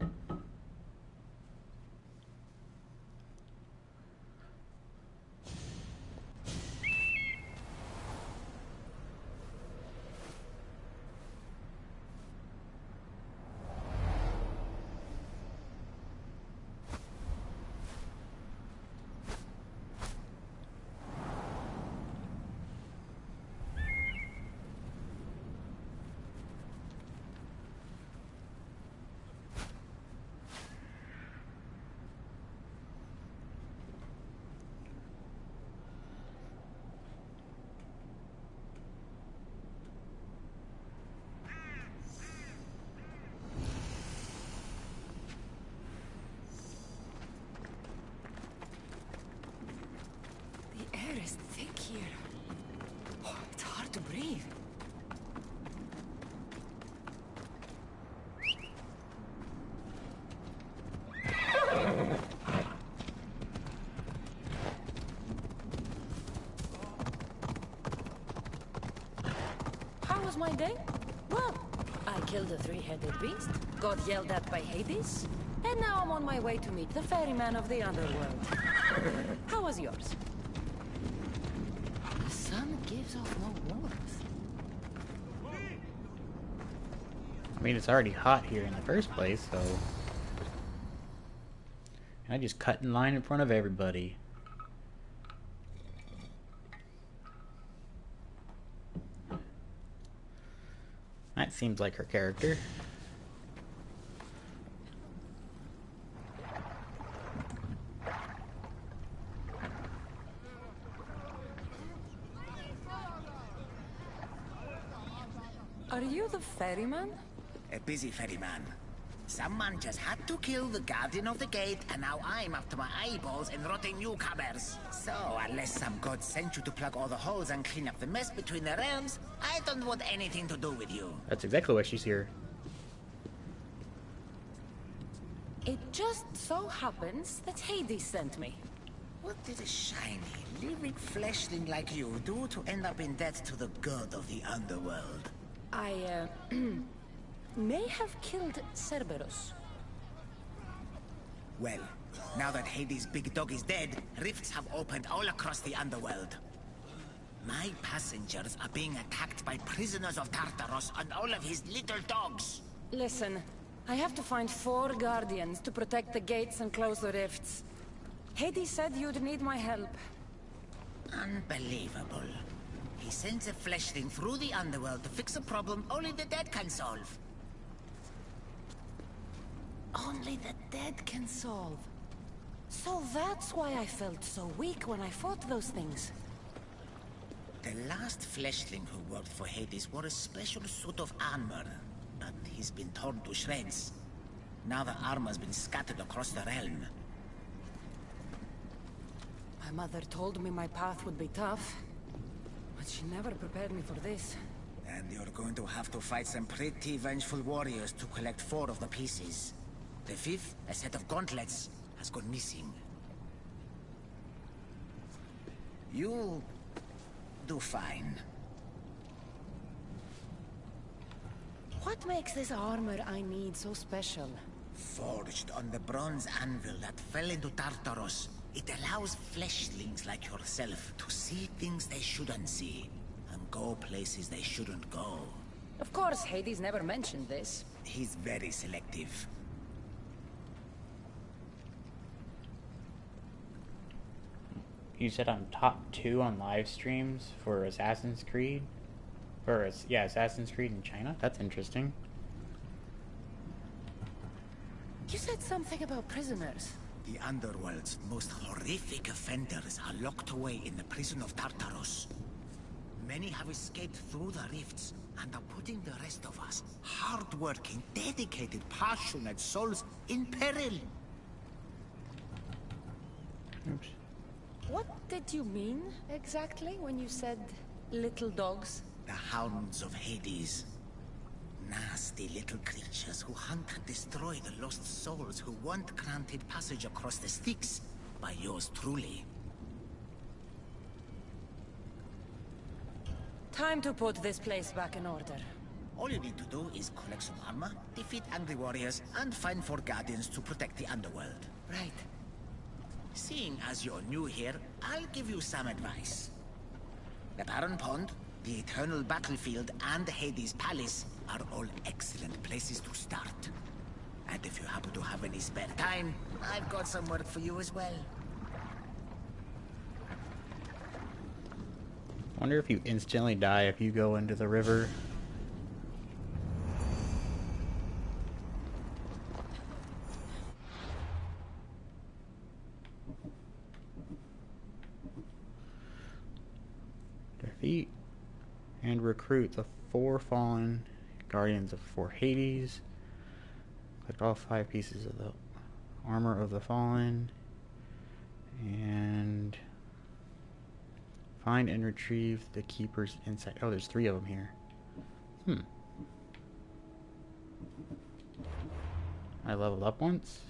The air is thick here. Oh, it's hard to breathe. How was my day? Well, I killed a 3-headed beast, got yelled at by Hades, and now I'm on my way to meet the ferryman of the underworld. How was yours? The sun gives off no warmth. I mean, it's already hot here in the first place, so... I just cut in line in front of everybody. That seems like her character. Are you the ferryman? A busy ferryman. Someone just had to kill the guardian of the gate, and now I'm up to my eyeballs in rotting newcomers. So, unless some god sent you to plug all the holes and clean up the mess between the realms, I don't want anything to do with you. That's exactly why she's here. It just so happens that Hades sent me. What did a shiny, living fleshling like you do to end up in debt to the god of the underworld? I, may have killed Cerberus. Well, now that Hades' big dog is dead, rifts have opened all across the underworld. My passengers are being attacked by prisoners of Tartaros and all of his little dogs. Listen, I have to find 4 guardians to protect the gates and close the rifts. Hades said you'd need my help. Unbelievable. He sends a fleshling through the underworld to fix a problem only the dead can solve. Only the dead can solve. So that's why I felt so weak when I fought those things. The last fleshling who worked for Hades wore a special suit of armor, but he's been torn to shreds. Now the armor's been scattered across the realm. My mother told me my path would be tough, but she never prepared me for this. And you're going to have to fight some pretty vengeful warriors to collect 4 of the pieces. The 5th, a set of gauntlets, has gone missing. You'll do fine. What makes this armor I need so special? Forged on the bronze anvil that fell into Tartaros, it allows fleshlings like yourself to see things they shouldn't see, and go places they shouldn't go. Of course, Hades never mentioned this. He's very selective. You said I'm top 2 on live streams for Assassin's Creed? Or, yeah, Assassin's Creed in China? That's interesting. You said something about prisoners. The Underworld's most horrific offenders are locked away in the prison of Tartaros. Many have escaped through the rifts and are putting the rest of us, hard-working, dedicated, passionate souls, in peril. Oops. What did you mean, exactly, when you said little dogs? The Hounds of Hades. Nasty little creatures who hunt and destroy the lost souls who weren't granted passage across the Styx by yours truly. Time to put this place back in order. All you need to do is collect some armor, defeat angry warriors, and find 4 guardians to protect the underworld. Right. Seeing as you're new here, I'll give you some advice. The Barren Pond, the Eternal Battlefield, and Hades Palace are all excellent places to start. And if you happen to have any spare time, I've got some work for you as well. Wonder if you instantly die if you go into the river. Defeat and recruit the 4 fallen guardians for Hades. Collect all 5 pieces of the armor of the fallen. And find and retrieve the keeper's insight. Oh, there's 3 of them here. I leveled up once.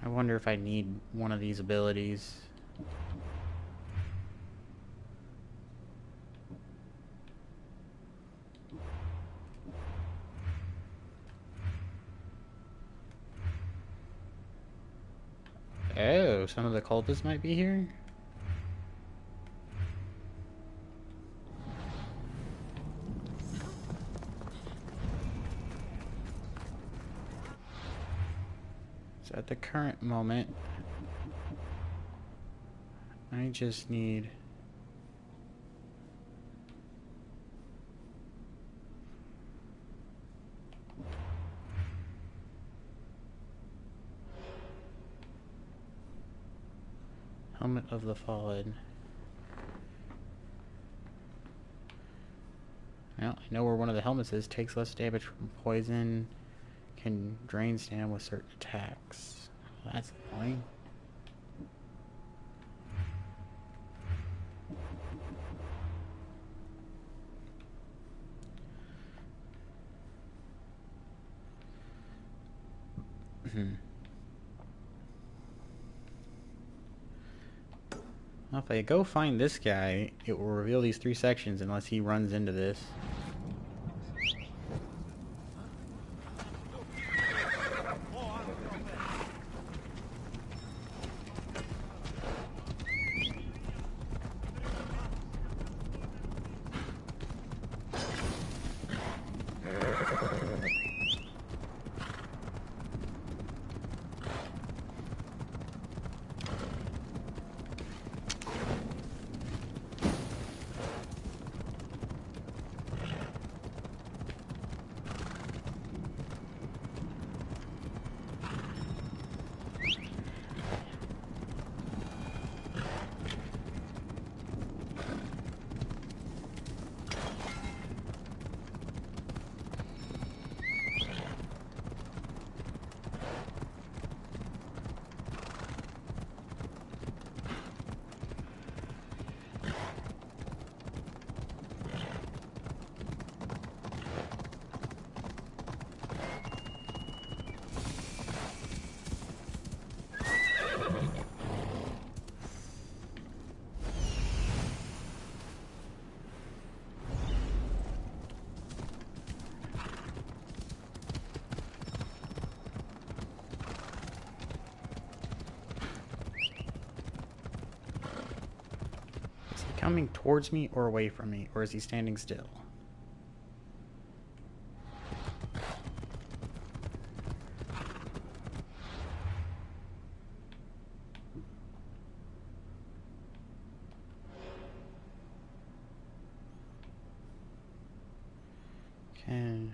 I wonder if I need one of these abilities. Oh, some of the cultists might be here? So at the current moment, I just need Helmet of the Fallen. Well, I know where one of the helmets is. Takes less damage from poison. Can drain stamina with certain attacks. Well, that's annoying. Well, if I go find this guy, it will reveal these 3 sections unless he runs into this. coming towards me or away from me, or is he standing still? Can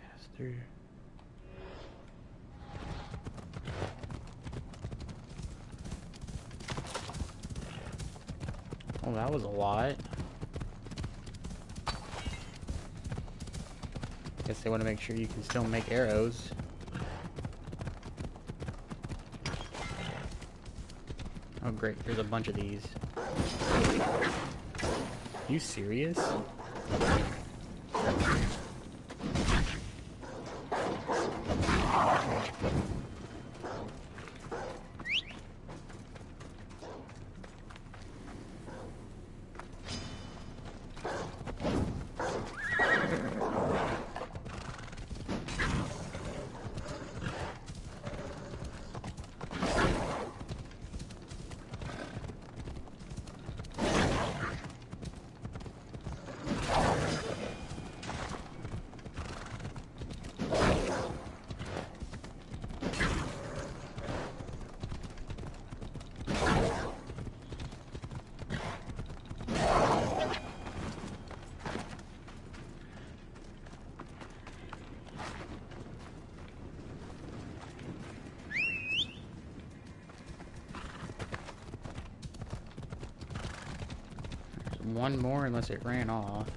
pass through. Oh, that was a lot. Guess they want to make sure you can still make arrows. Oh great, there's a bunch of these. You serious? One more unless it ran off.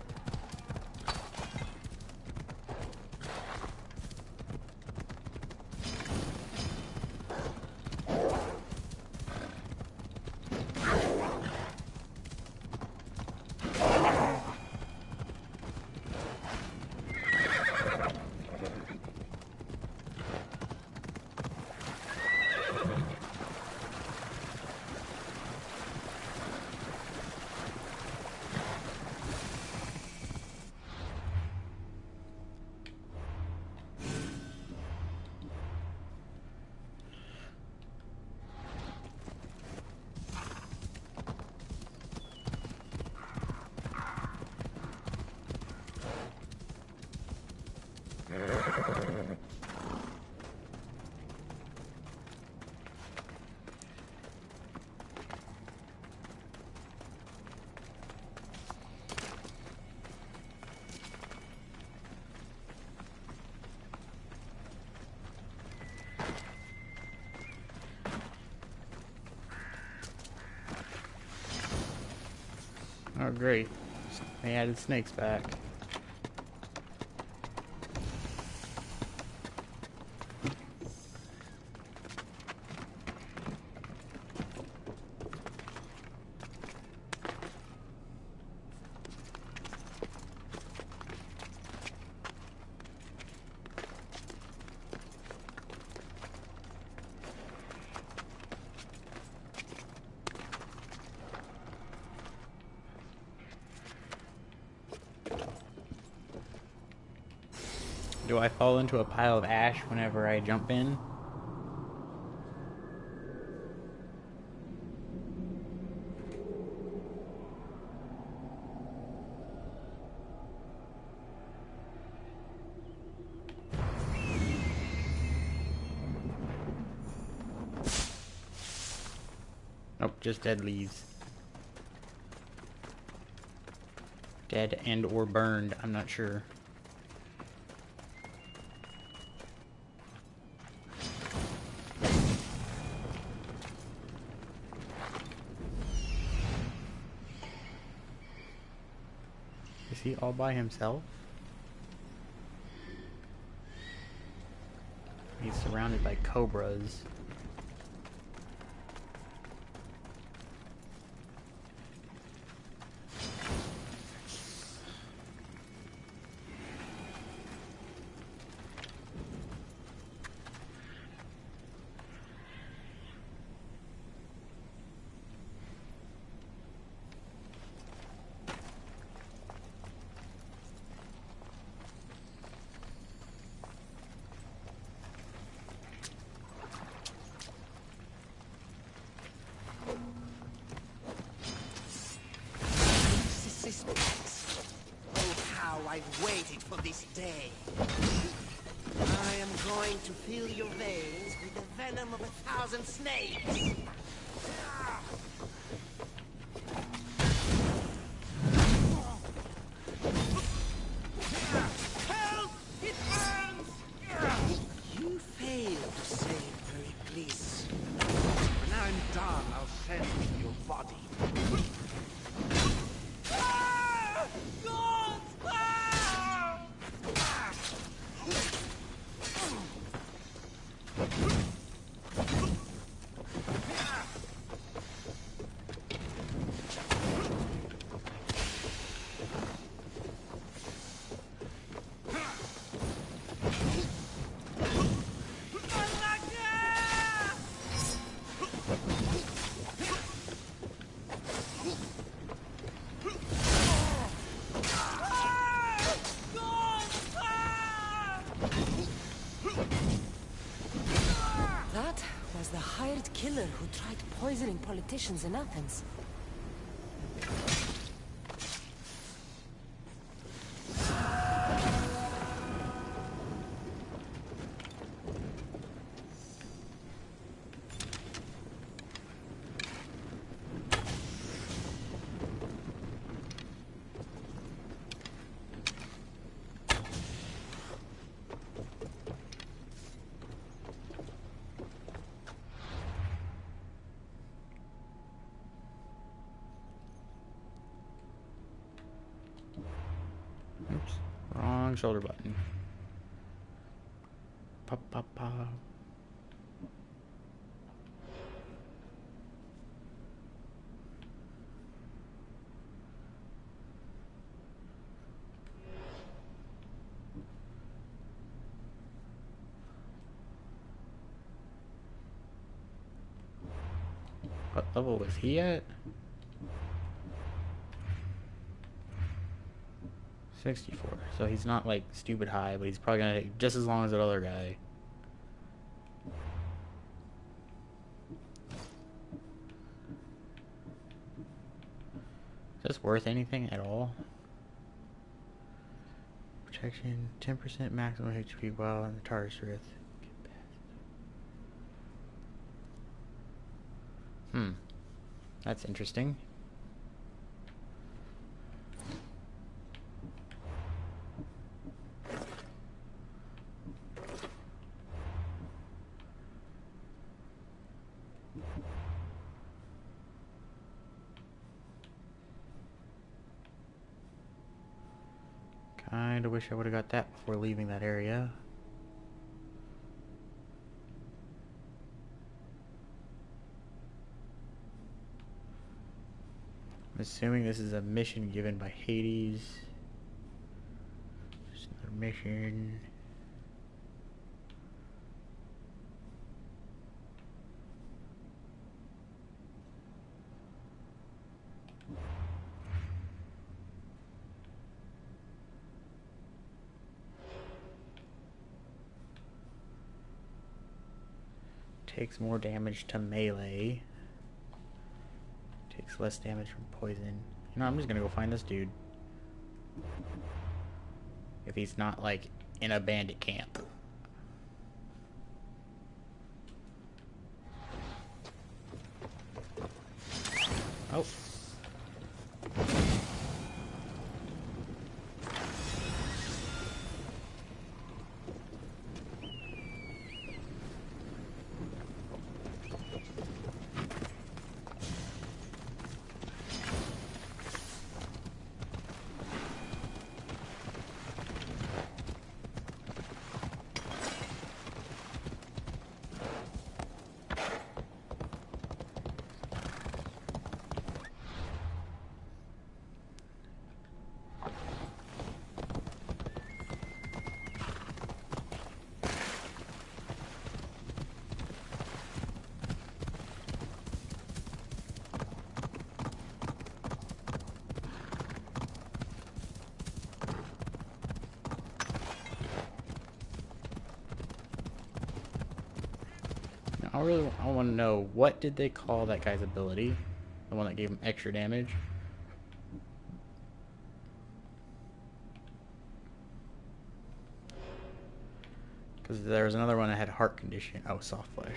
Oh great, they added snakes back. Do I fall into a pile of ash whenever I jump in? Nope, just dead leaves. Dead and or burned, I'm not sure. Is he all by himself? He's surrounded by cobras. waited for this day. I am going to fill your veins with the venom of 1,000 snakes. Help! It burns! You failed to save Pericles. When I'm done, I'll send you your body. That was the hired killer who tried poisoning politicians in Athens. Oops. Wrong shoulder button. Pop, pop, pop. What level was he at? 64. So he's not like stupid high, but he's probably gonna take just as long as that other guy. Is this worth anything at all? Protection, 10% maximum HP while in the target's wrist. That's interesting. Kinda wish I would have got that before leaving that area. I'm assuming this is a mission given by Hades. Just another mission. Takes more damage to melee. Takes less damage from poison. You know, I'm just gonna go find this dude. If he's not, like, in a bandit camp. Oh. I want to know, what did they call that guy's ability? The one that gave him extra damage? Because there was another one that had heart condition. Oh, soft flesh.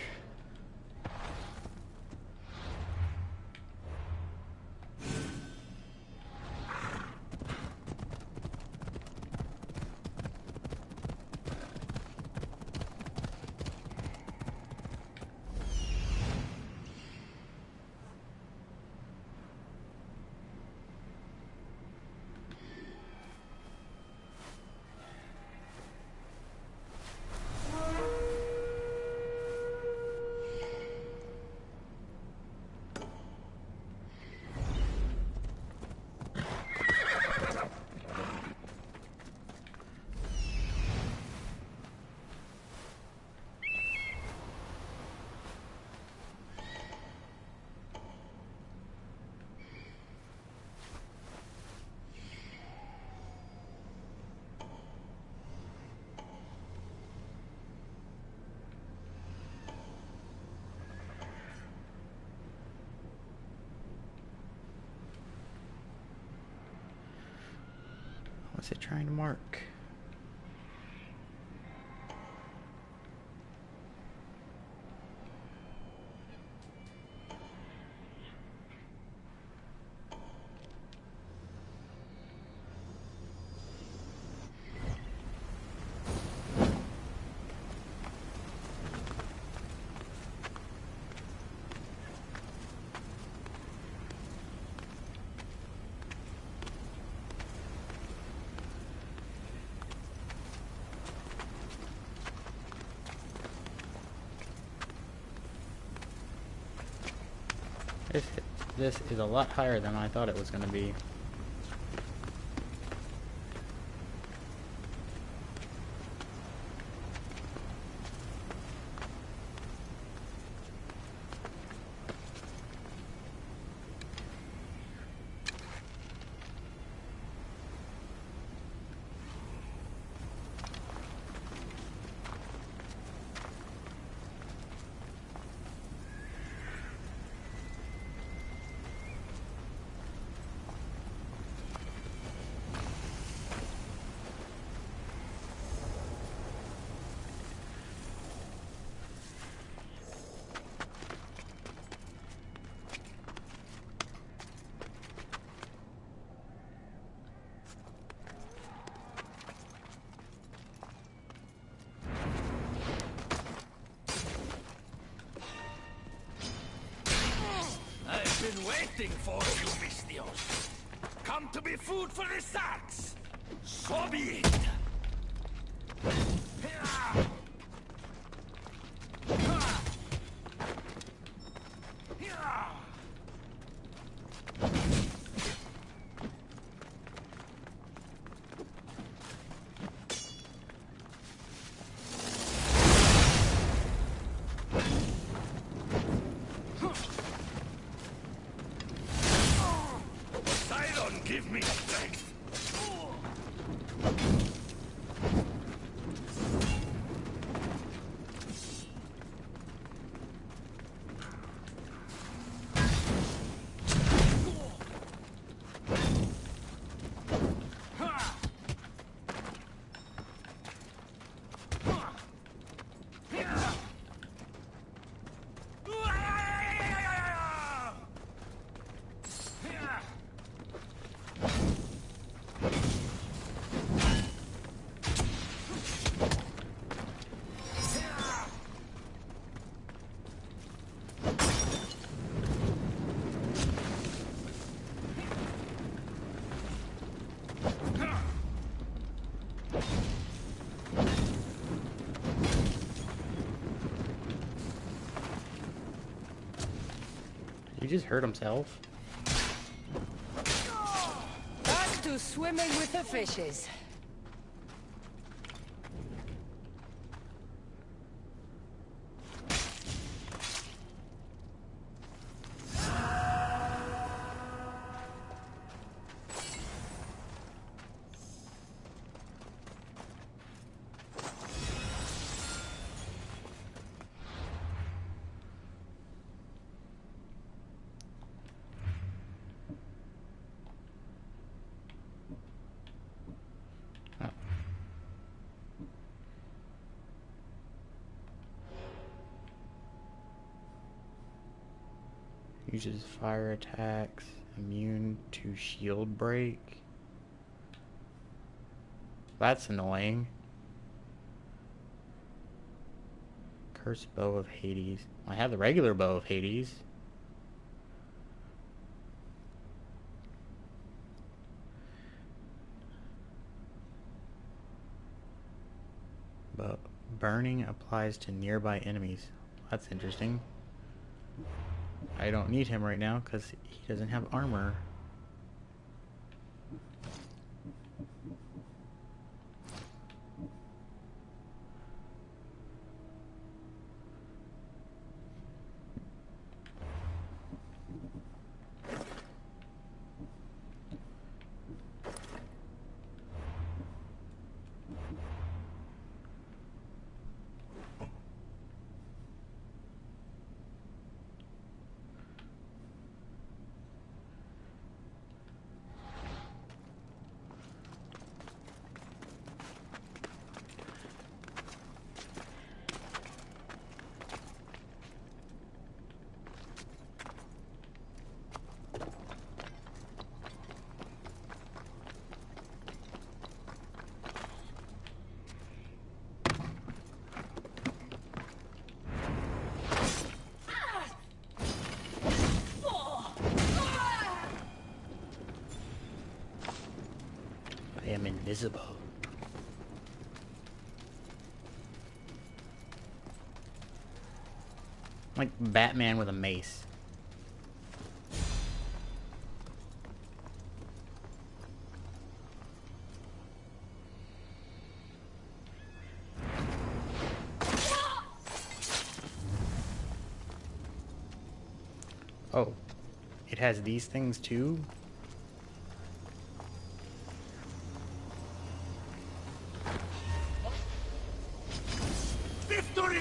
What's it trying to mark? This is a lot higher than I thought it was going to be. I've been waiting for you, Mistios. Come to be food for the sacks. So be it. Give me strength. He just hurt himself. Back to swimming with the fishes. Uses fire attacks. Immune to shield break. That's annoying. Cursed Bow of Hades. I have the regular Bow of Hades. But burning applies to nearby enemies. That's interesting. I don't need him right now because he doesn't have armor. I am invisible. Like Batman with a mace. Oh, it has these things too? Victory!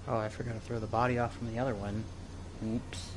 Oh, I forgot to throw the body off from the other one. Oops.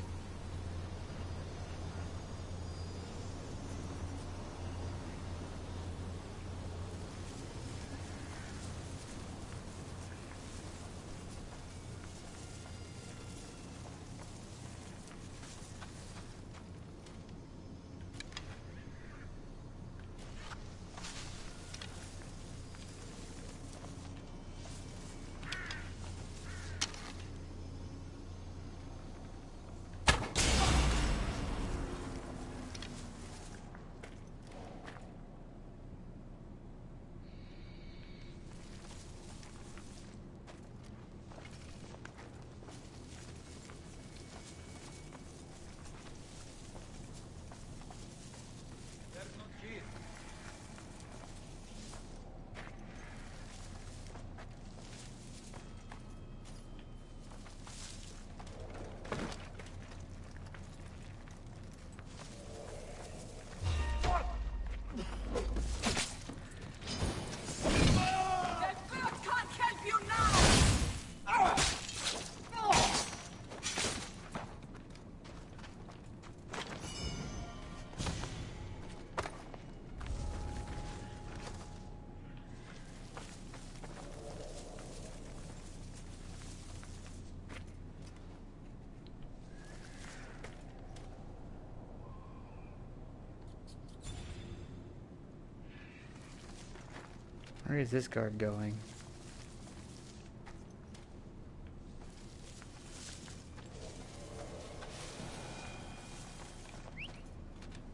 Where is this guard going?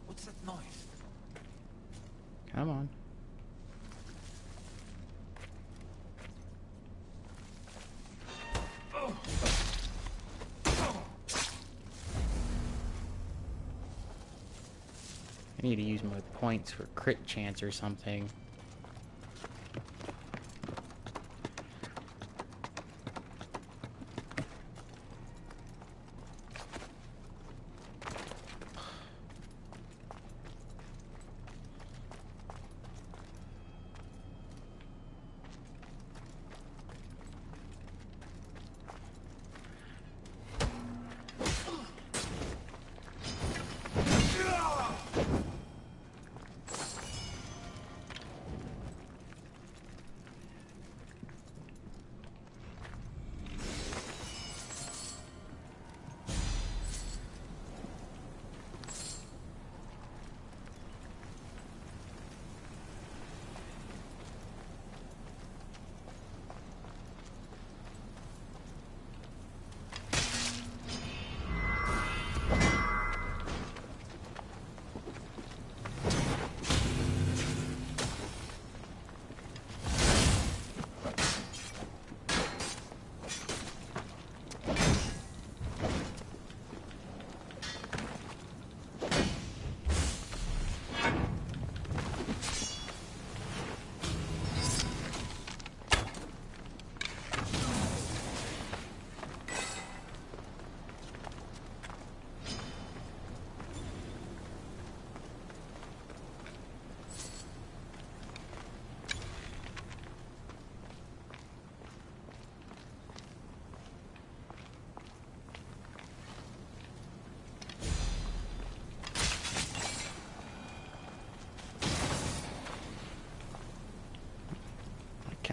What's that noise? Come on. I need to use my points for crit chance or something.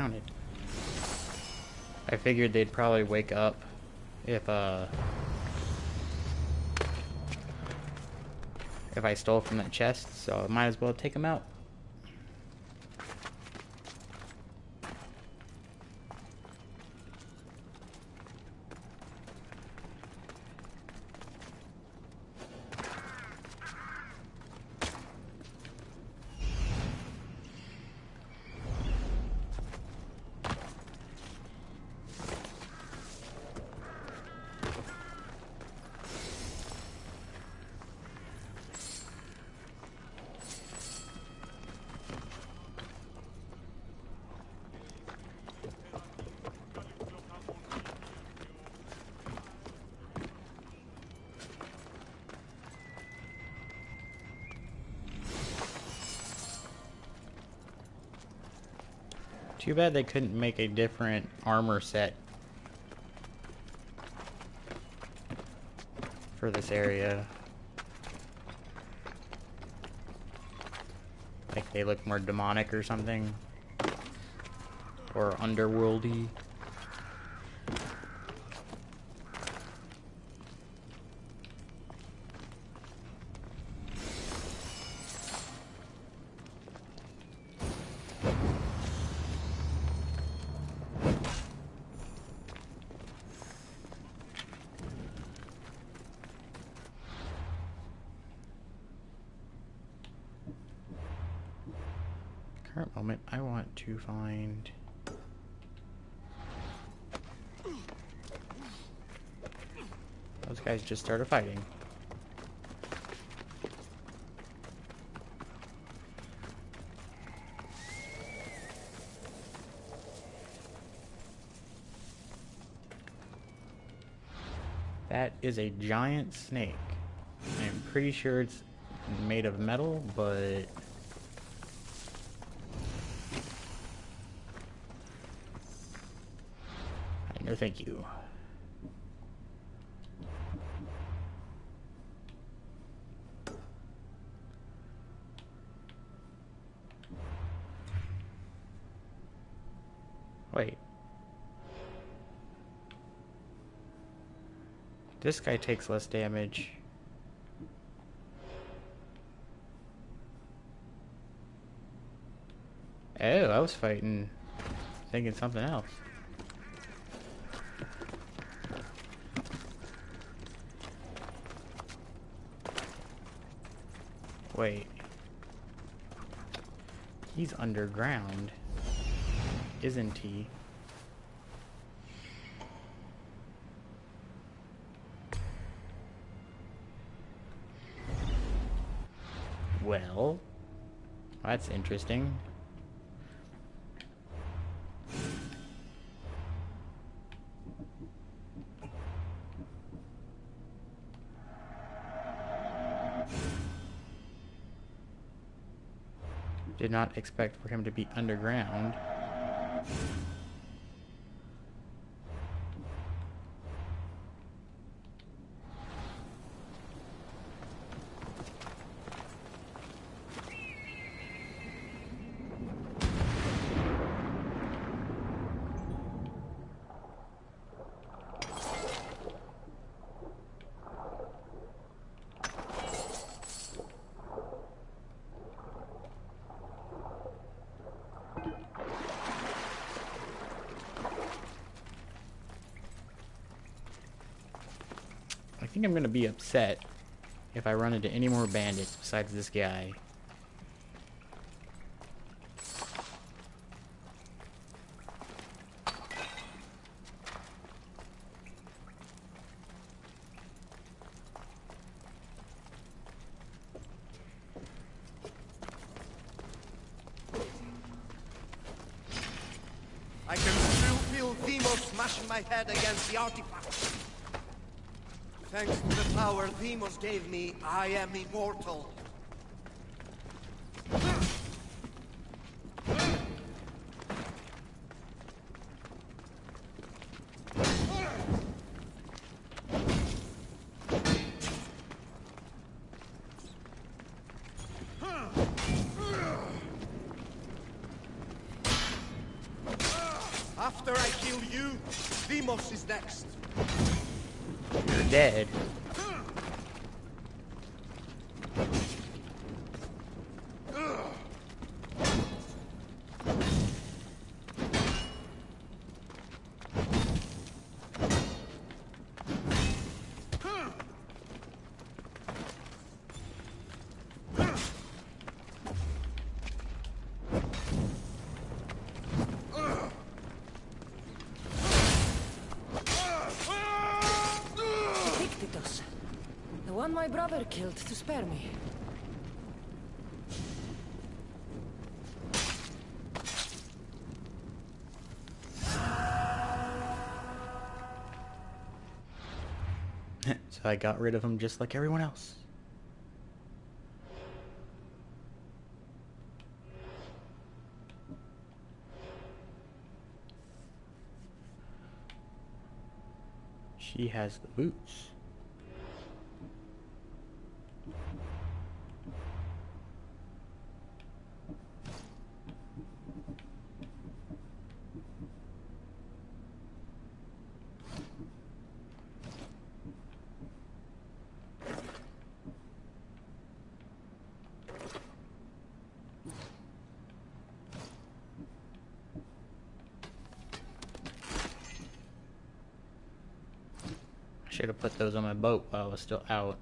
discounted. I figured they'd probably wake up if I stole from that chest, so I might as well take them out. Too bad they couldn't make a different armor set for this area. Like they look more demonic or something. Or underworldy. Current moment, I want to find... Those guys just started fighting. That is a giant snake. I'm pretty sure it's made of metal, but... No, thank you. Wait. This guy takes less damage. Oh, I was thinking something else. Wait. He's underground, isn't he? Well, that's interesting. Did not expect for him to be underground. I think I'm gonna be upset if I run into any more bandits besides this guy. I can still feel Demos smashing my head against the artifact. Thanks to the power Demos gave me, I am immortal. Deimos is next. You're dead. Epictetus. The one my brother killed to spare me. So I got rid of him just like everyone else. She has the boots. Should have put those on my boat while I was still out.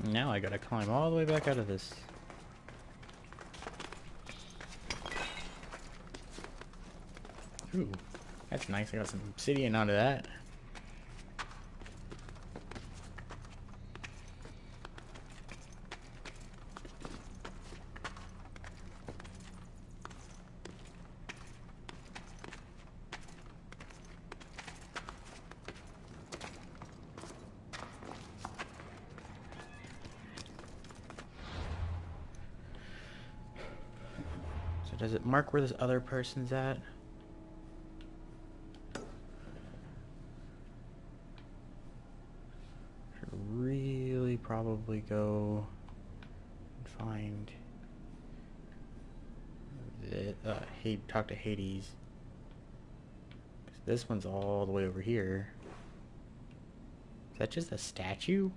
Now I gotta climb all the way back out of this. Ooh, that's nice. I got some obsidian out of that. So does it mark where this other person's at? Should really probably go and find talk to Hades. 'Cause this one's all the way over here. Is that just a statue?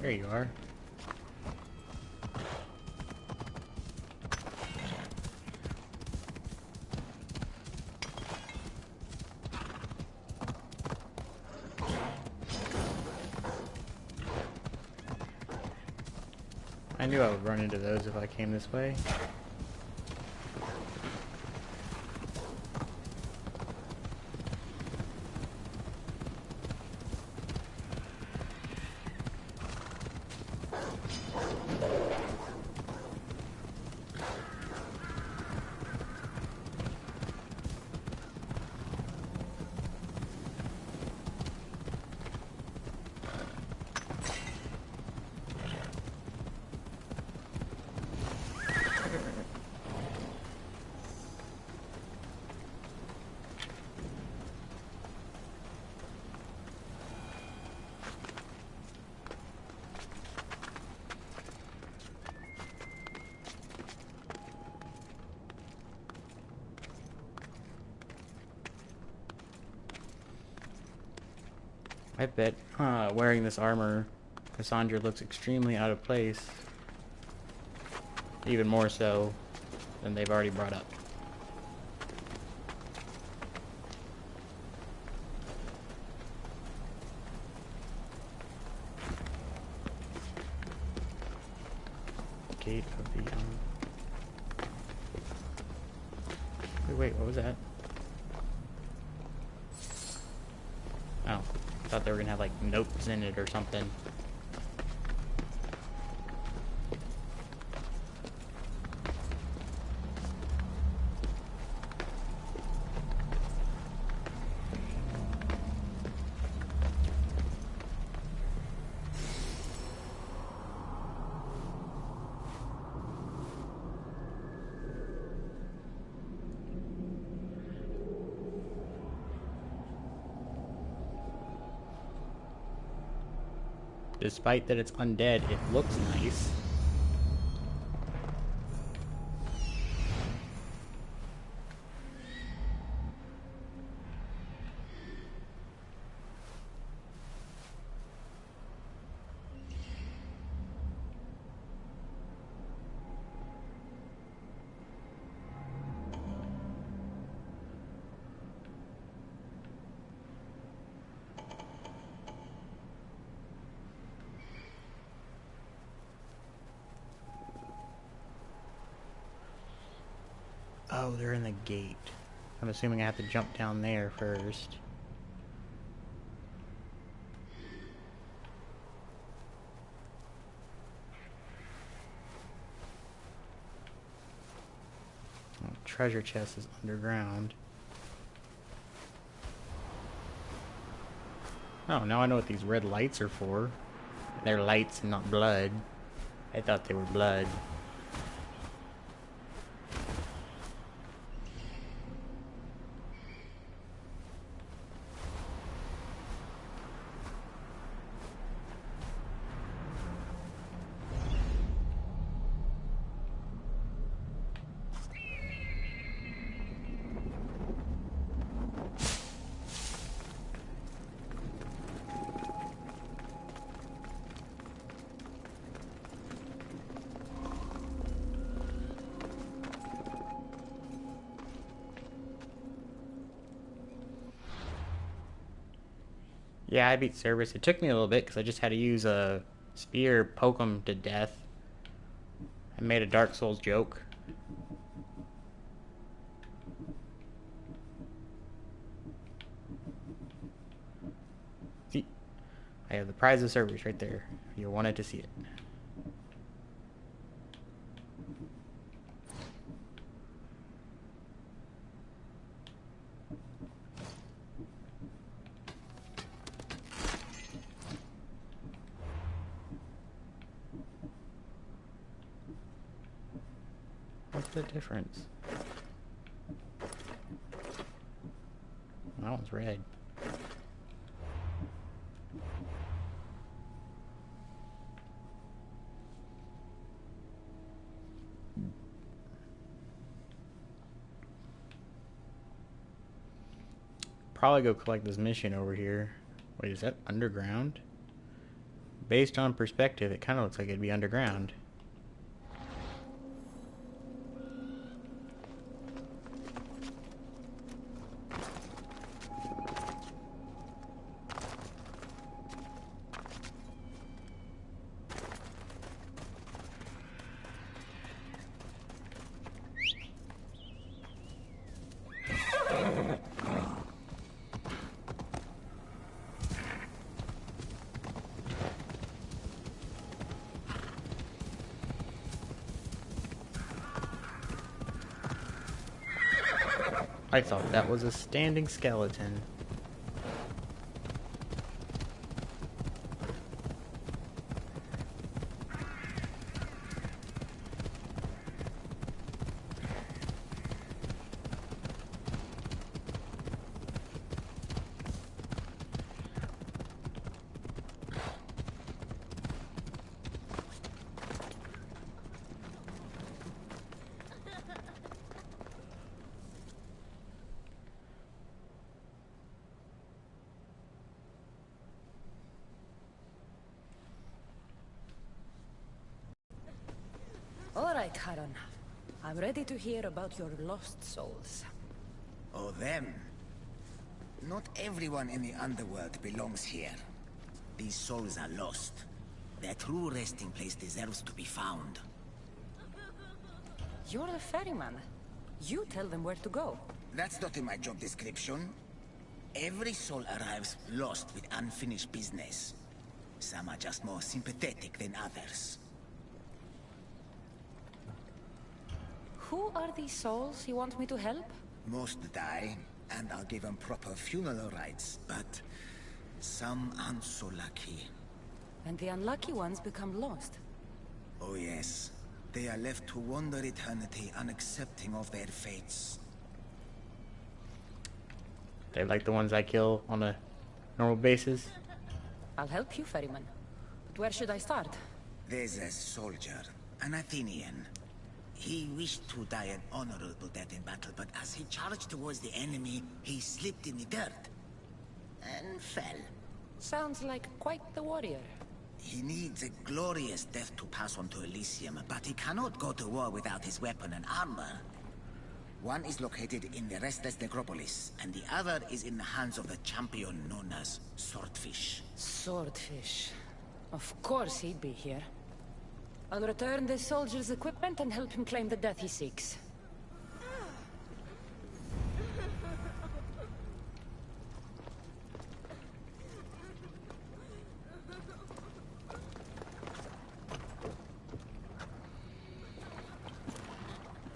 There you are. I knew I would run into those if I came this way. I bet wearing this armor, Cassandra looks extremely out of place. Even more so than they've already brought up. Gate of the wait, what was that? Oh, I thought they were gonna have like notes in it or something. Despite that it's undead, it looks nice. Oh, they're in the gate. I'm assuming I have to jump down there first. Oh, treasure chest is underground. Oh, now I know what these red lights are for. They're lights and not blood. I thought they were blood. Yeah, I beat Cerberus. It took me a little bit because I just had to use a spear, poke him to death. I made a Dark Souls joke. See, I have the prize of Cerberus right there. You wanted to see it. What's the difference? That one's red. Probably go collect this mission over here. Wait, is that underground? Based on perspective, it kind of looks like it'd be underground. I thought that was a standing skeleton. All right, Haran. I'm ready to hear about your lost souls. Oh, them. Not everyone in the underworld belongs here. These souls are lost. Their true resting place deserves to be found. You're the ferryman. You tell them where to go. That's not in my job description. Every soul arrives lost with unfinished business. Some are just more sympathetic than others. Who are these souls you want me to help? Most die, and I'll give them proper funeral rites, but some aren't so lucky. And the unlucky ones become lost. Oh yes. They are left to wander eternity, unaccepting of their fates. They like the ones I kill on a normal basis. I'll help you, ferryman. But where should I start? There's a soldier, an Athenian. He wished to die an honorable death in battle, but as he charged towards the enemy, he slipped in the dirt and fell. Sounds like quite the warrior. He needs a glorious death to pass on to Elysium, but he cannot go to war without his weapon and armor. One is located in the Restless Necropolis, and the other is in the hands of the champion known as Swordfish. Swordfish. Of course he'd be here. I'll return the soldier's equipment and help him claim the death he seeks.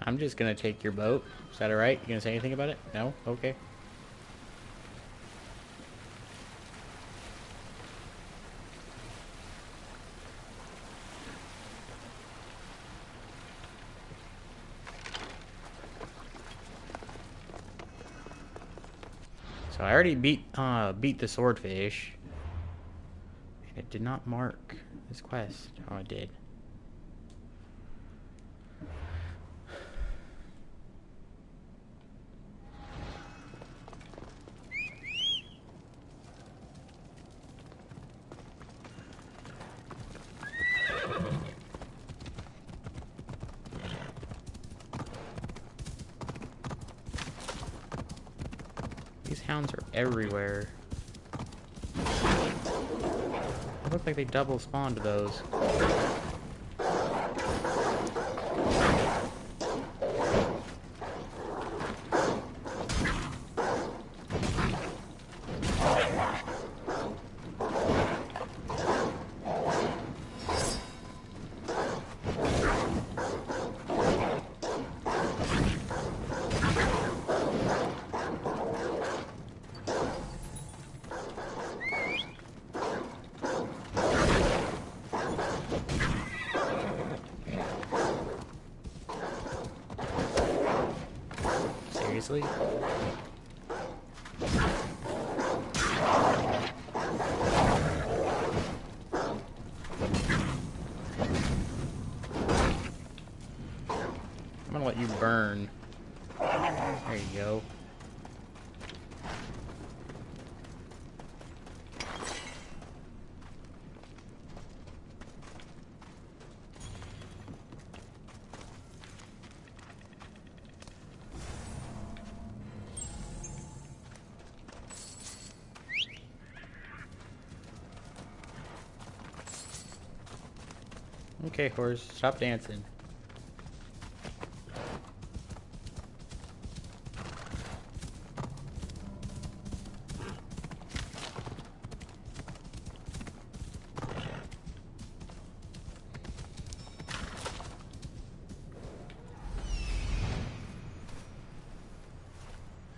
I'm just gonna take your boat. Is that alright? You gonna say anything about it? No? Okay. So I already beat the swordfish. And it did not mark this quest. Oh, it did. These hounds are everywhere. They look like they double spawned those. Seriously? I'm gonna let you burn. There you go. Okay, horse, stop dancing.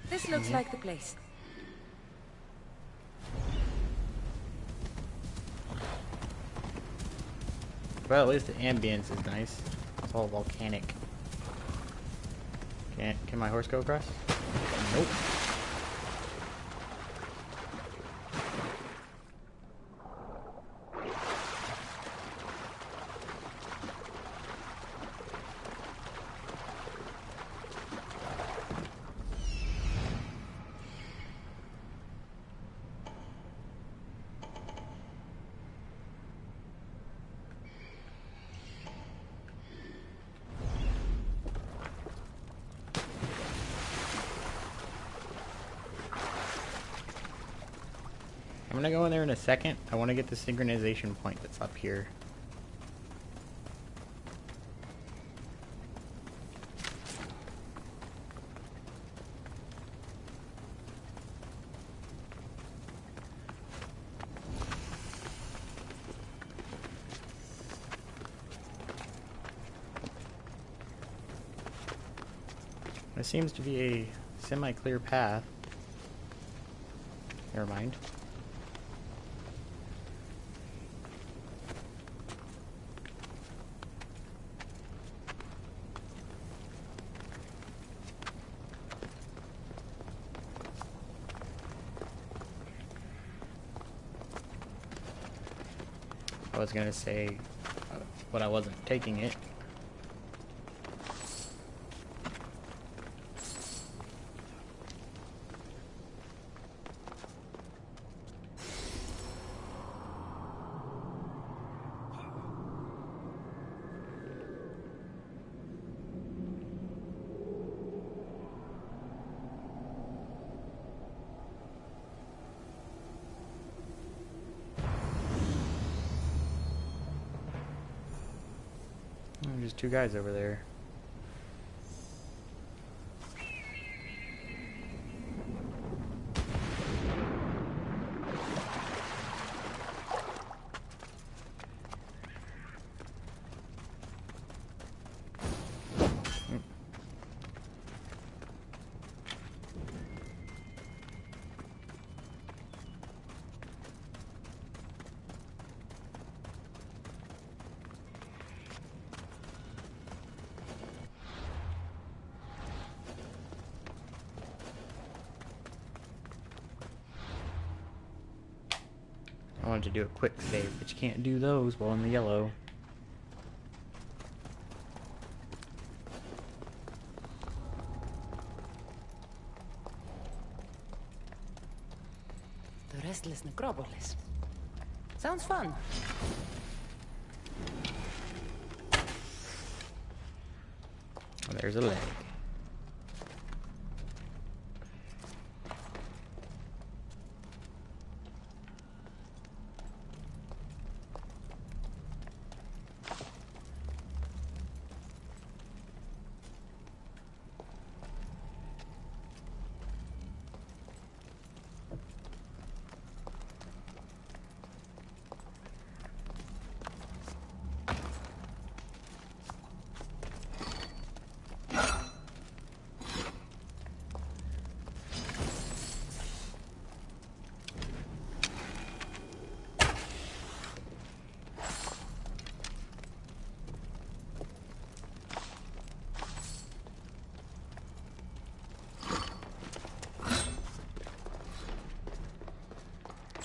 This looks like the place. Well, at least the ambience is nice. It's all volcanic. Can my horse go across? Nope. gonna go in there in a second. I want to get the synchronization point that's up here. There seems to be a semi-clear path. Never mind. I was gonna say, but I wasn't taking it. There's two guys over there. I wanted to do a quick save, but you can't do those while in the yellow. The restless necropolis. Sounds fun. Oh, there's a leg.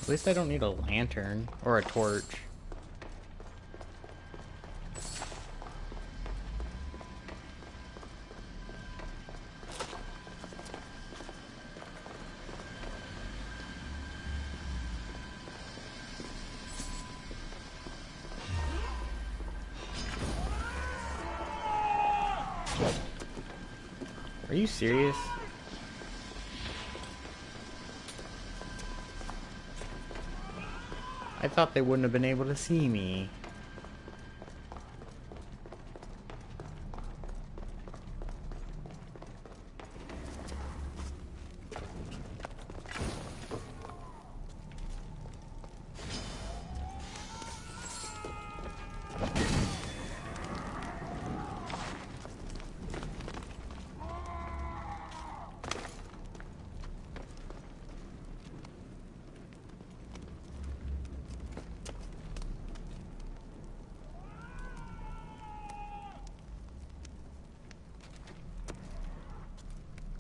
At least I don't need a lantern or a torch. Are you serious? I thought they wouldn't have been able to see me.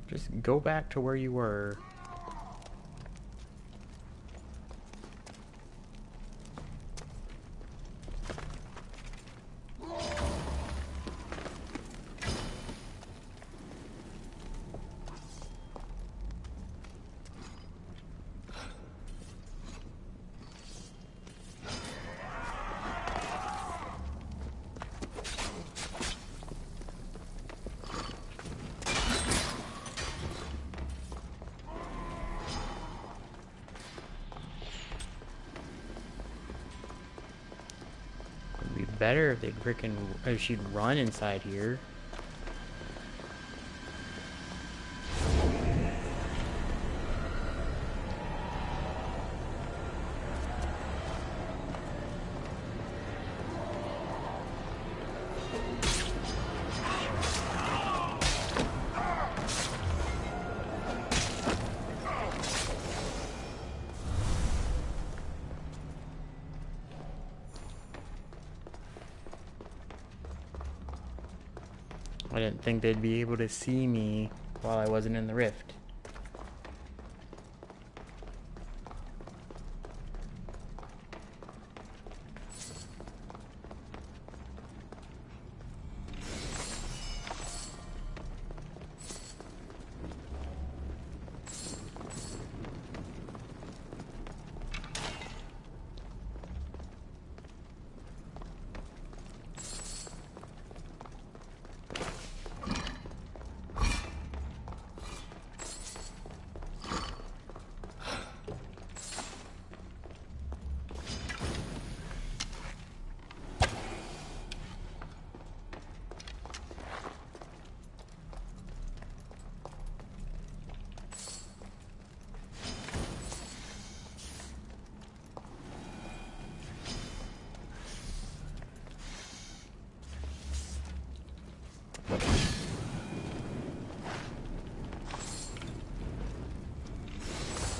Just go back to where you were. better if if she'd run inside here. I didn't think they'd be able to see me while I wasn't in the rift.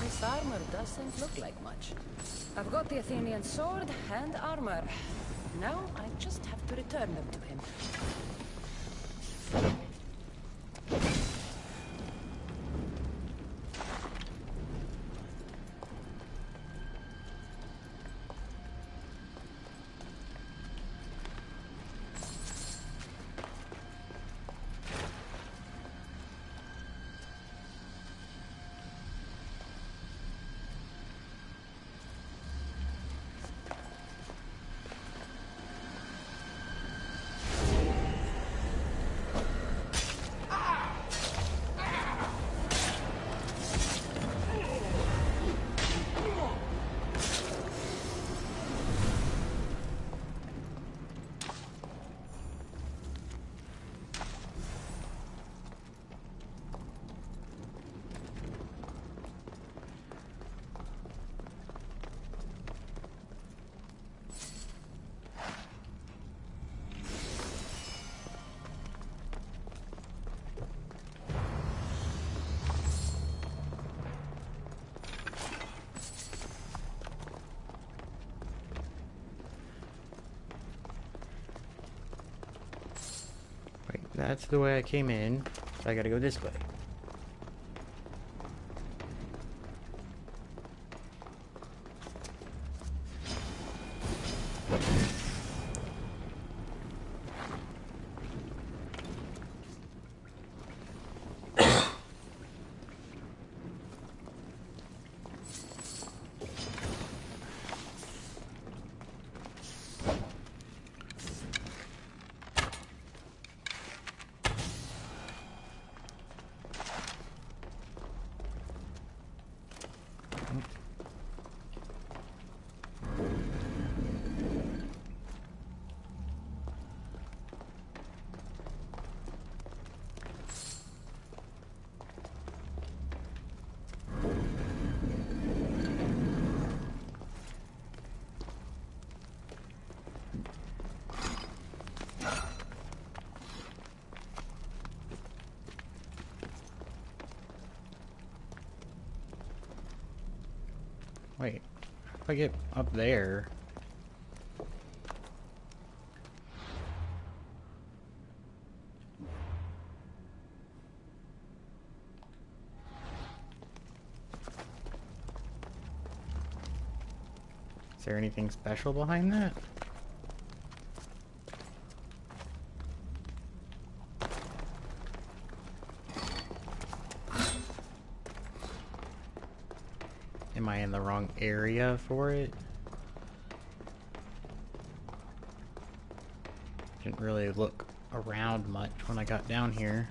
This armor doesn't look like much. I've got the Athenian sword and armor. Now I just have to return them to him. That's the way I came in, so I gotta go this way. Wait, if I get up there... Is there anything special behind that? Am I in the wrong area for it? Didn't really look around much when I got down here.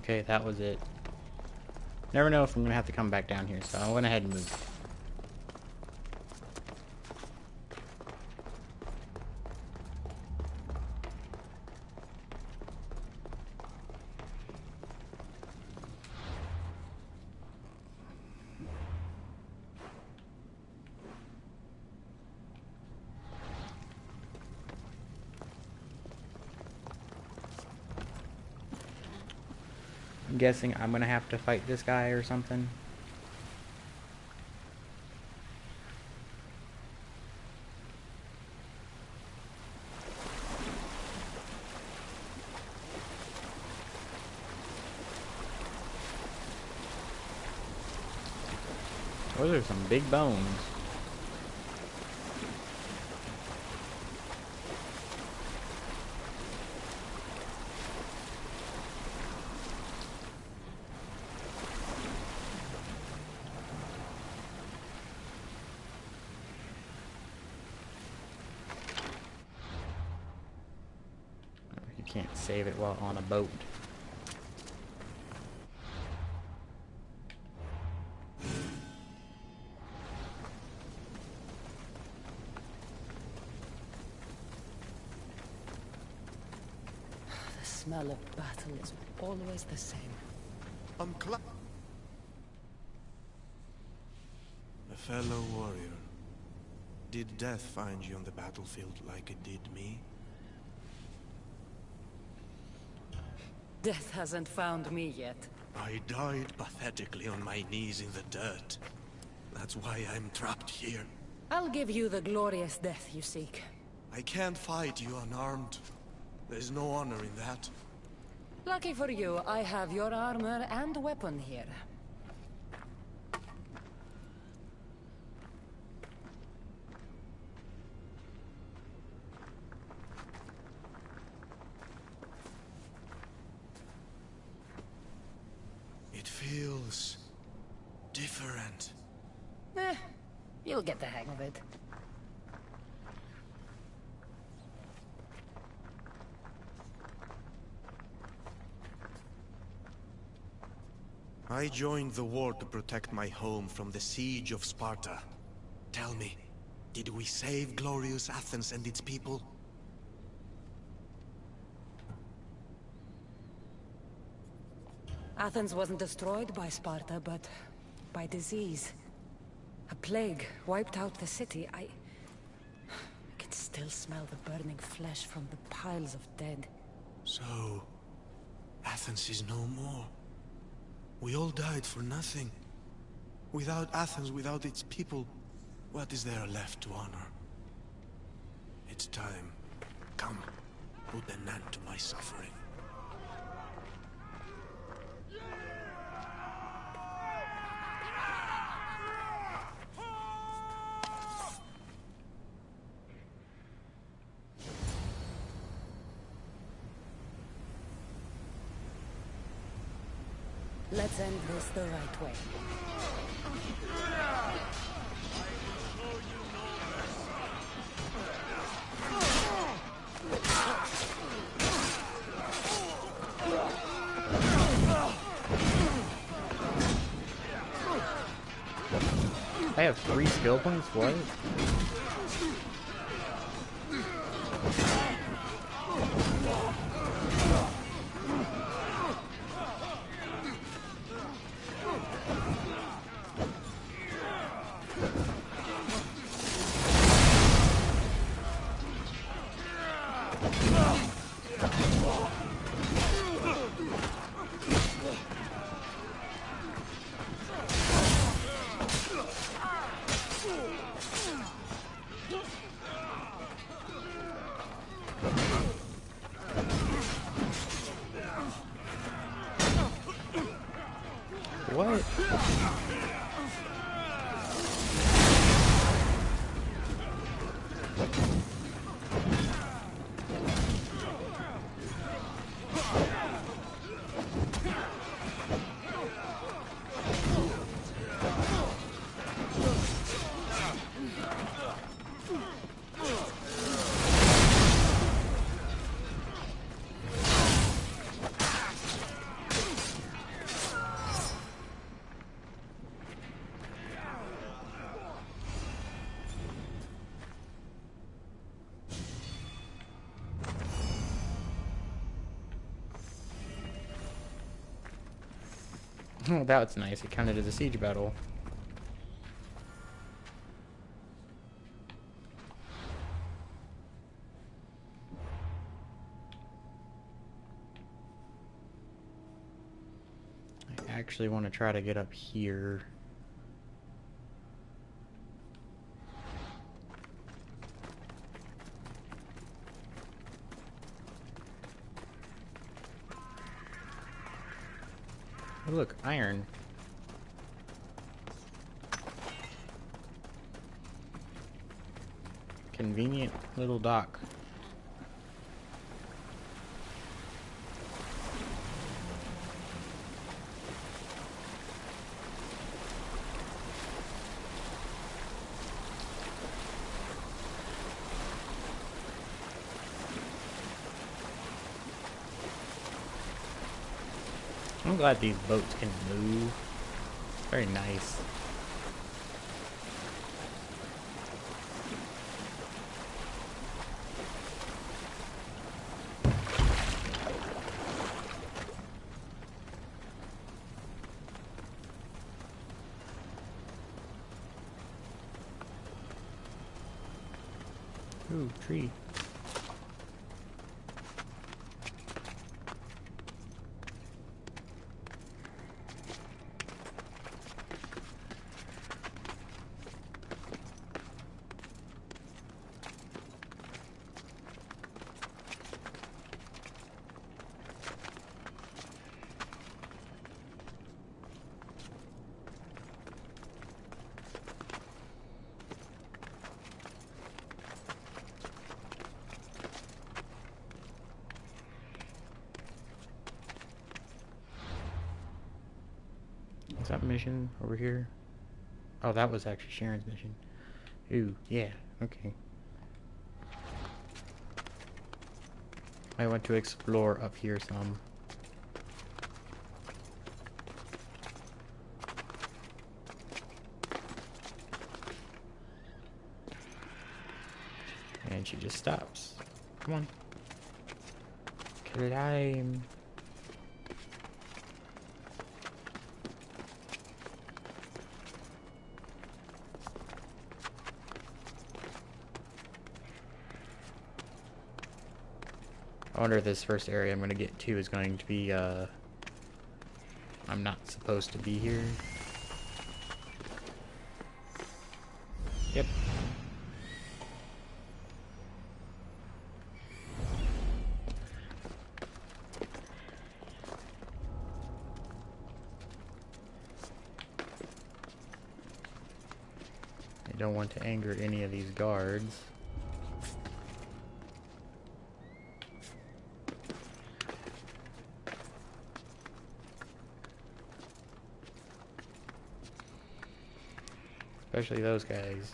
Okay, that was it. Never know if I'm gonna have to come back down here, so I went ahead and moved. I'm guessing I'm gonna have to fight this guy or something. Those are some big bones. You can't save it while on a boat. The smell of battle is always the same. A fellow warrior. Did death find you on the battlefield like it did me? Death hasn't found me yet. I died pathetically on my knees in the dirt. That's why I'm trapped here. I'll give you the glorious death you seek. I can't fight you unarmed. There's no honor in that. Lucky for you, I have your armor and weapon here. It feels different. You'll get the hang of it. I joined the war to protect my home from the siege of Sparta. Tell me, did we save glorious Athens and its people? Athens wasn't destroyed by Sparta, but by disease. A plague wiped out the city. I can still smell the burning flesh from the piles of dead. So, Athens is no more. We all died for nothing. Without Athens, without its people, what is there left to honor? It's time. Come, put an end to my suffering. Let's end this the right way. I have 3 skill points? What? Oh, that's nice. It counted as a siege battle. I actually want to try to get up here. Oh, look, iron. Convenient little dock. I'm glad these boats can move. Very nice. Ooh, tree. Is that mission over here? Oh, that was actually Sharon's mission. Ooh, yeah, okay. I want to explore up here some. And she just stops. Come on. Climb. I wonder if this first area I'm going to get to is going to be, I'm not supposed to be here. Yep. I don't want to anger any of these guards. Especially those guys.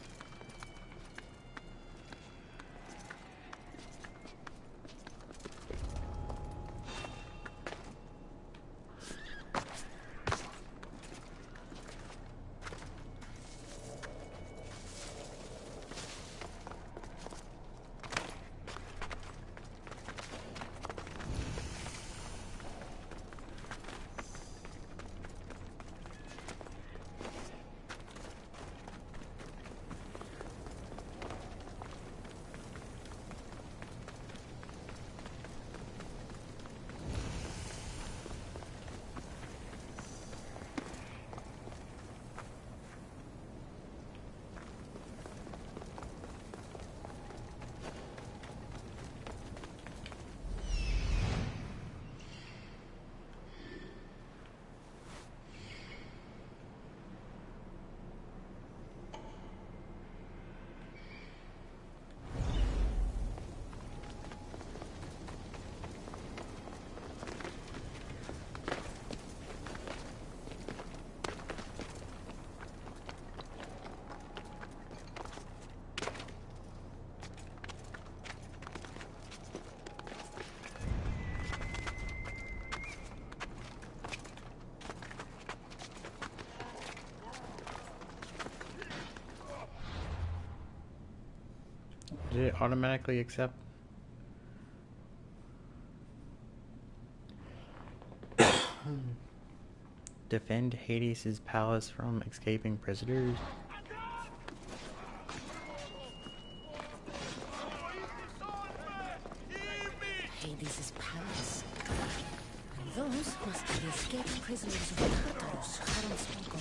Did it automatically accept? Defend Hades' palace from escaping prisoners. Hades' palace. And those must be the escaped prisoners of Tartarus, Charon spoke of.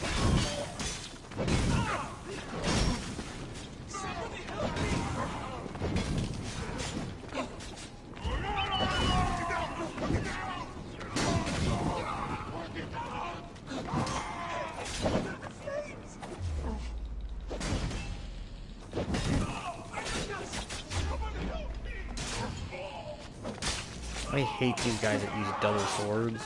I hate these guys that use double swords.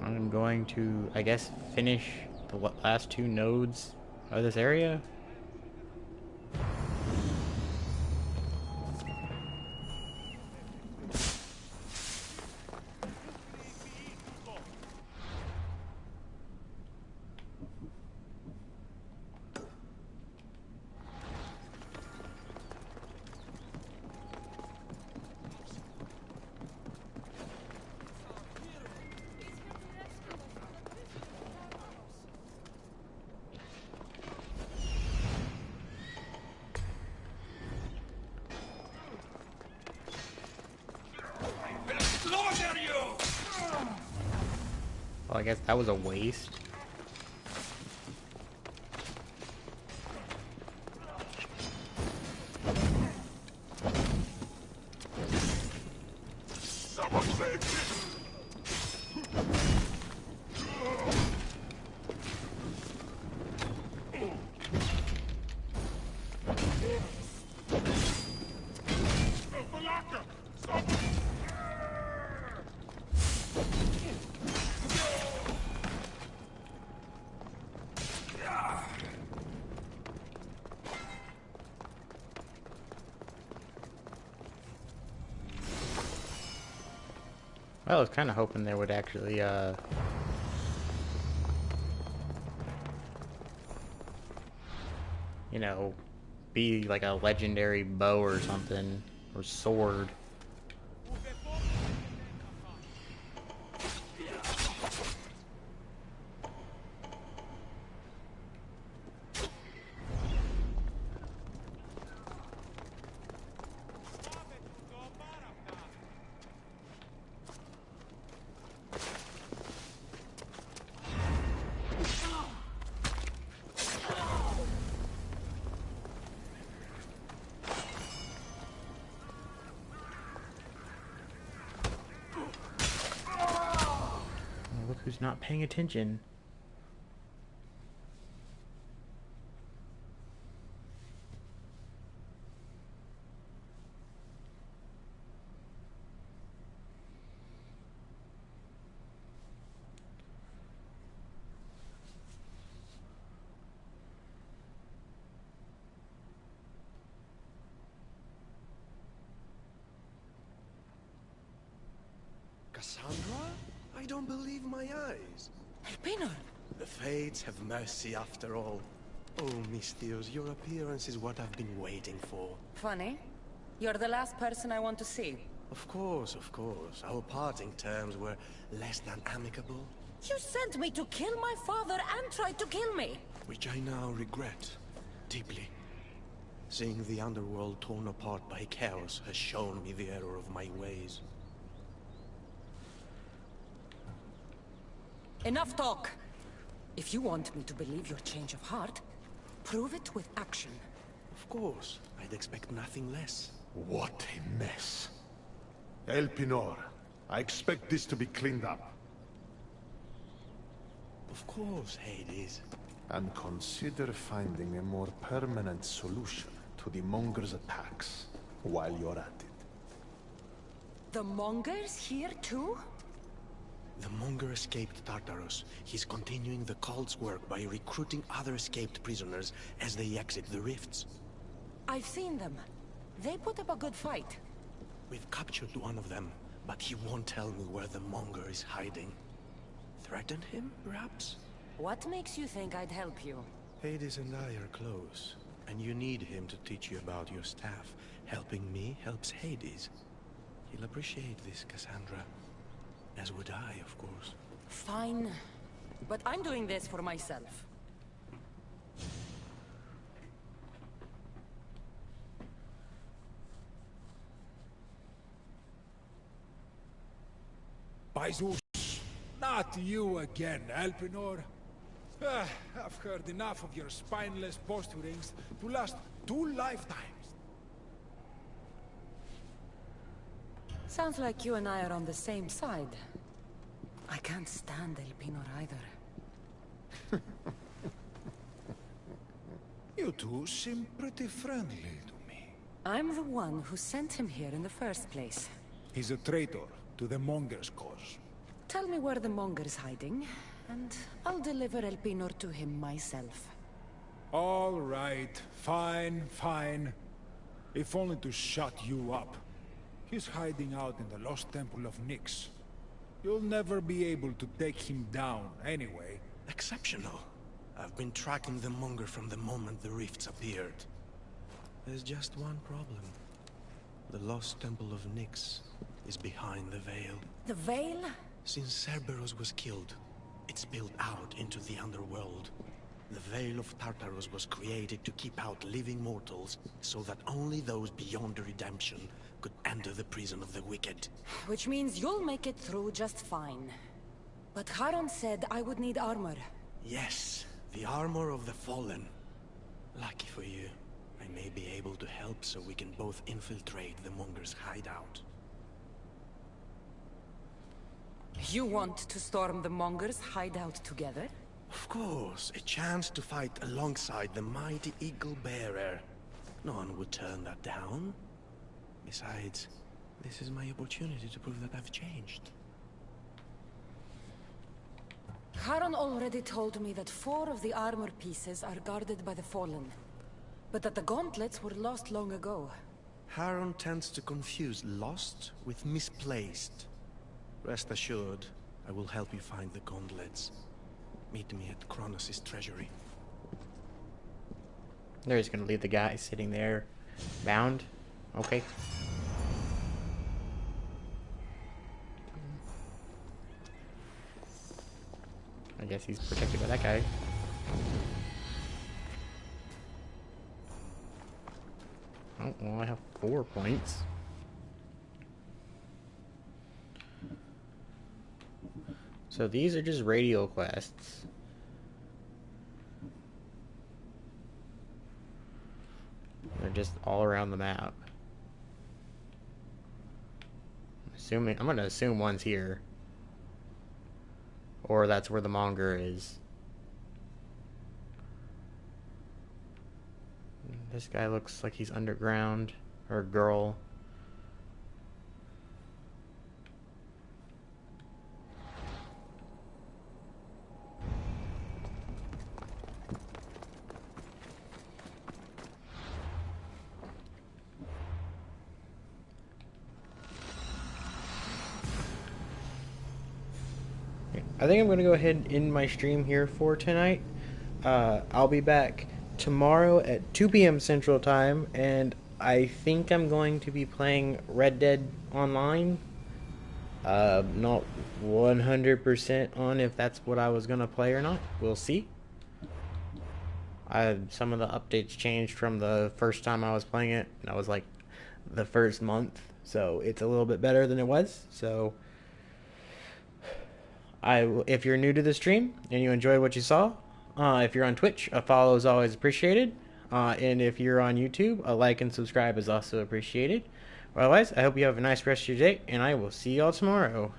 I'm going to, I guess, finish the last two nodes of this area. Well, I guess that was a waste. Well, I was kind of hoping they would actually, you know, be like a legendary bow or something, or sword. Look who's not paying attention. Cassandra? I don't believe my eyes. Elpenor! The fates have mercy after all. Oh, Mystios, your appearance is what I've been waiting for. Funny. You're the last person I want to see. Of course, of course. Our parting terms were less than amicable. You sent me to kill my father and tried to kill me! Which I now regret deeply. Seeing the underworld torn apart by chaos has shown me the error of my ways. Enough talk! If you want me to believe your change of heart, prove it with action. Of course, I'd expect nothing less. What a mess. Elpinor, I expect this to be cleaned up. Of course, Hades. And consider finding a more permanent solution to the Monger's attacks while you're at it. The Mongers here too? The Monger escaped Tartarus. He's continuing the cult's work by recruiting other escaped prisoners as they exit the rifts. I've seen them. They put up a good fight. We've captured one of them, but he won't tell me where the Monger is hiding. Threaten him, perhaps? What makes you think I'd help you? Hades and I are close, and you need him to teach you about your staff. Helping me helps Hades. He'll appreciate this, Cassandra. As would I, of course. Fine. But I'm doing this for myself. By Zeus, not you again, Elpinor. I've heard enough of your spineless posturings to last 2 lifetimes. Sounds like you and I are on the same side. I can't stand Elpinor either. You two seem pretty friendly to me. I'm the one who sent him here in the first place. He's a traitor to the Monger's cause. Tell me where the Monger's hiding, and I'll deliver Elpinor to him myself. All right, fine. If only to shut you up. He's hiding out in the lost temple of Nyx. You'll never be able to take him down anyway. Exceptional. I've been tracking the Monger from the moment the rifts appeared. There's just one problem. The lost temple of Nyx is behind the veil. The veil? Since Cerberus was killed, it's spilled out into the underworld. The Veil of Tartarus was created to keep out living mortals, so that only those beyond redemption could enter the prison of the wicked. Which means you'll make it through just fine. But Charon said I would need armor. Yes, the armor of the fallen. Lucky for you, I may be able to help so we can both infiltrate the Monger's hideout. You want to storm the Monger's hideout together? Of course, a chance to fight alongside the mighty Eagle Bearer. No one would turn that down. Besides, this is my opportunity to prove that I've changed. Charon already told me that 4 of the armor pieces are guarded by the Fallen, but that the gauntlets were lost long ago. Charon tends to confuse lost with misplaced. Rest assured, I will help you find the gauntlets. Meet me at Kronos' treasury. They're just gonna leave the guy sitting there, bound. Okay. I guess he's protected by that guy. Oh, well, I have 4 points. So these are just radio quests. They're just all around the map. I'm gonna assume one's here. Or that's where the Monger is. This guy looks like he's underground. Or girl. I think I'm going to go ahead and end my stream here for tonight. I'll be back tomorrow at 2 p.m. Central Time, and I think I'm going to be playing Red Dead Online. Not 100% on if that's what I was going to play or not. We'll see. Some of the updates changed from the first time I was playing it. That was like the first month, so it's a little bit better than it was. So if you're new to the stream and you enjoyed what you saw, if you're on Twitch, a follow is always appreciated. And if you're on YouTube, a like and subscribe is also appreciated. Otherwise, I hope you have a nice rest of your day, and I will see y'all tomorrow.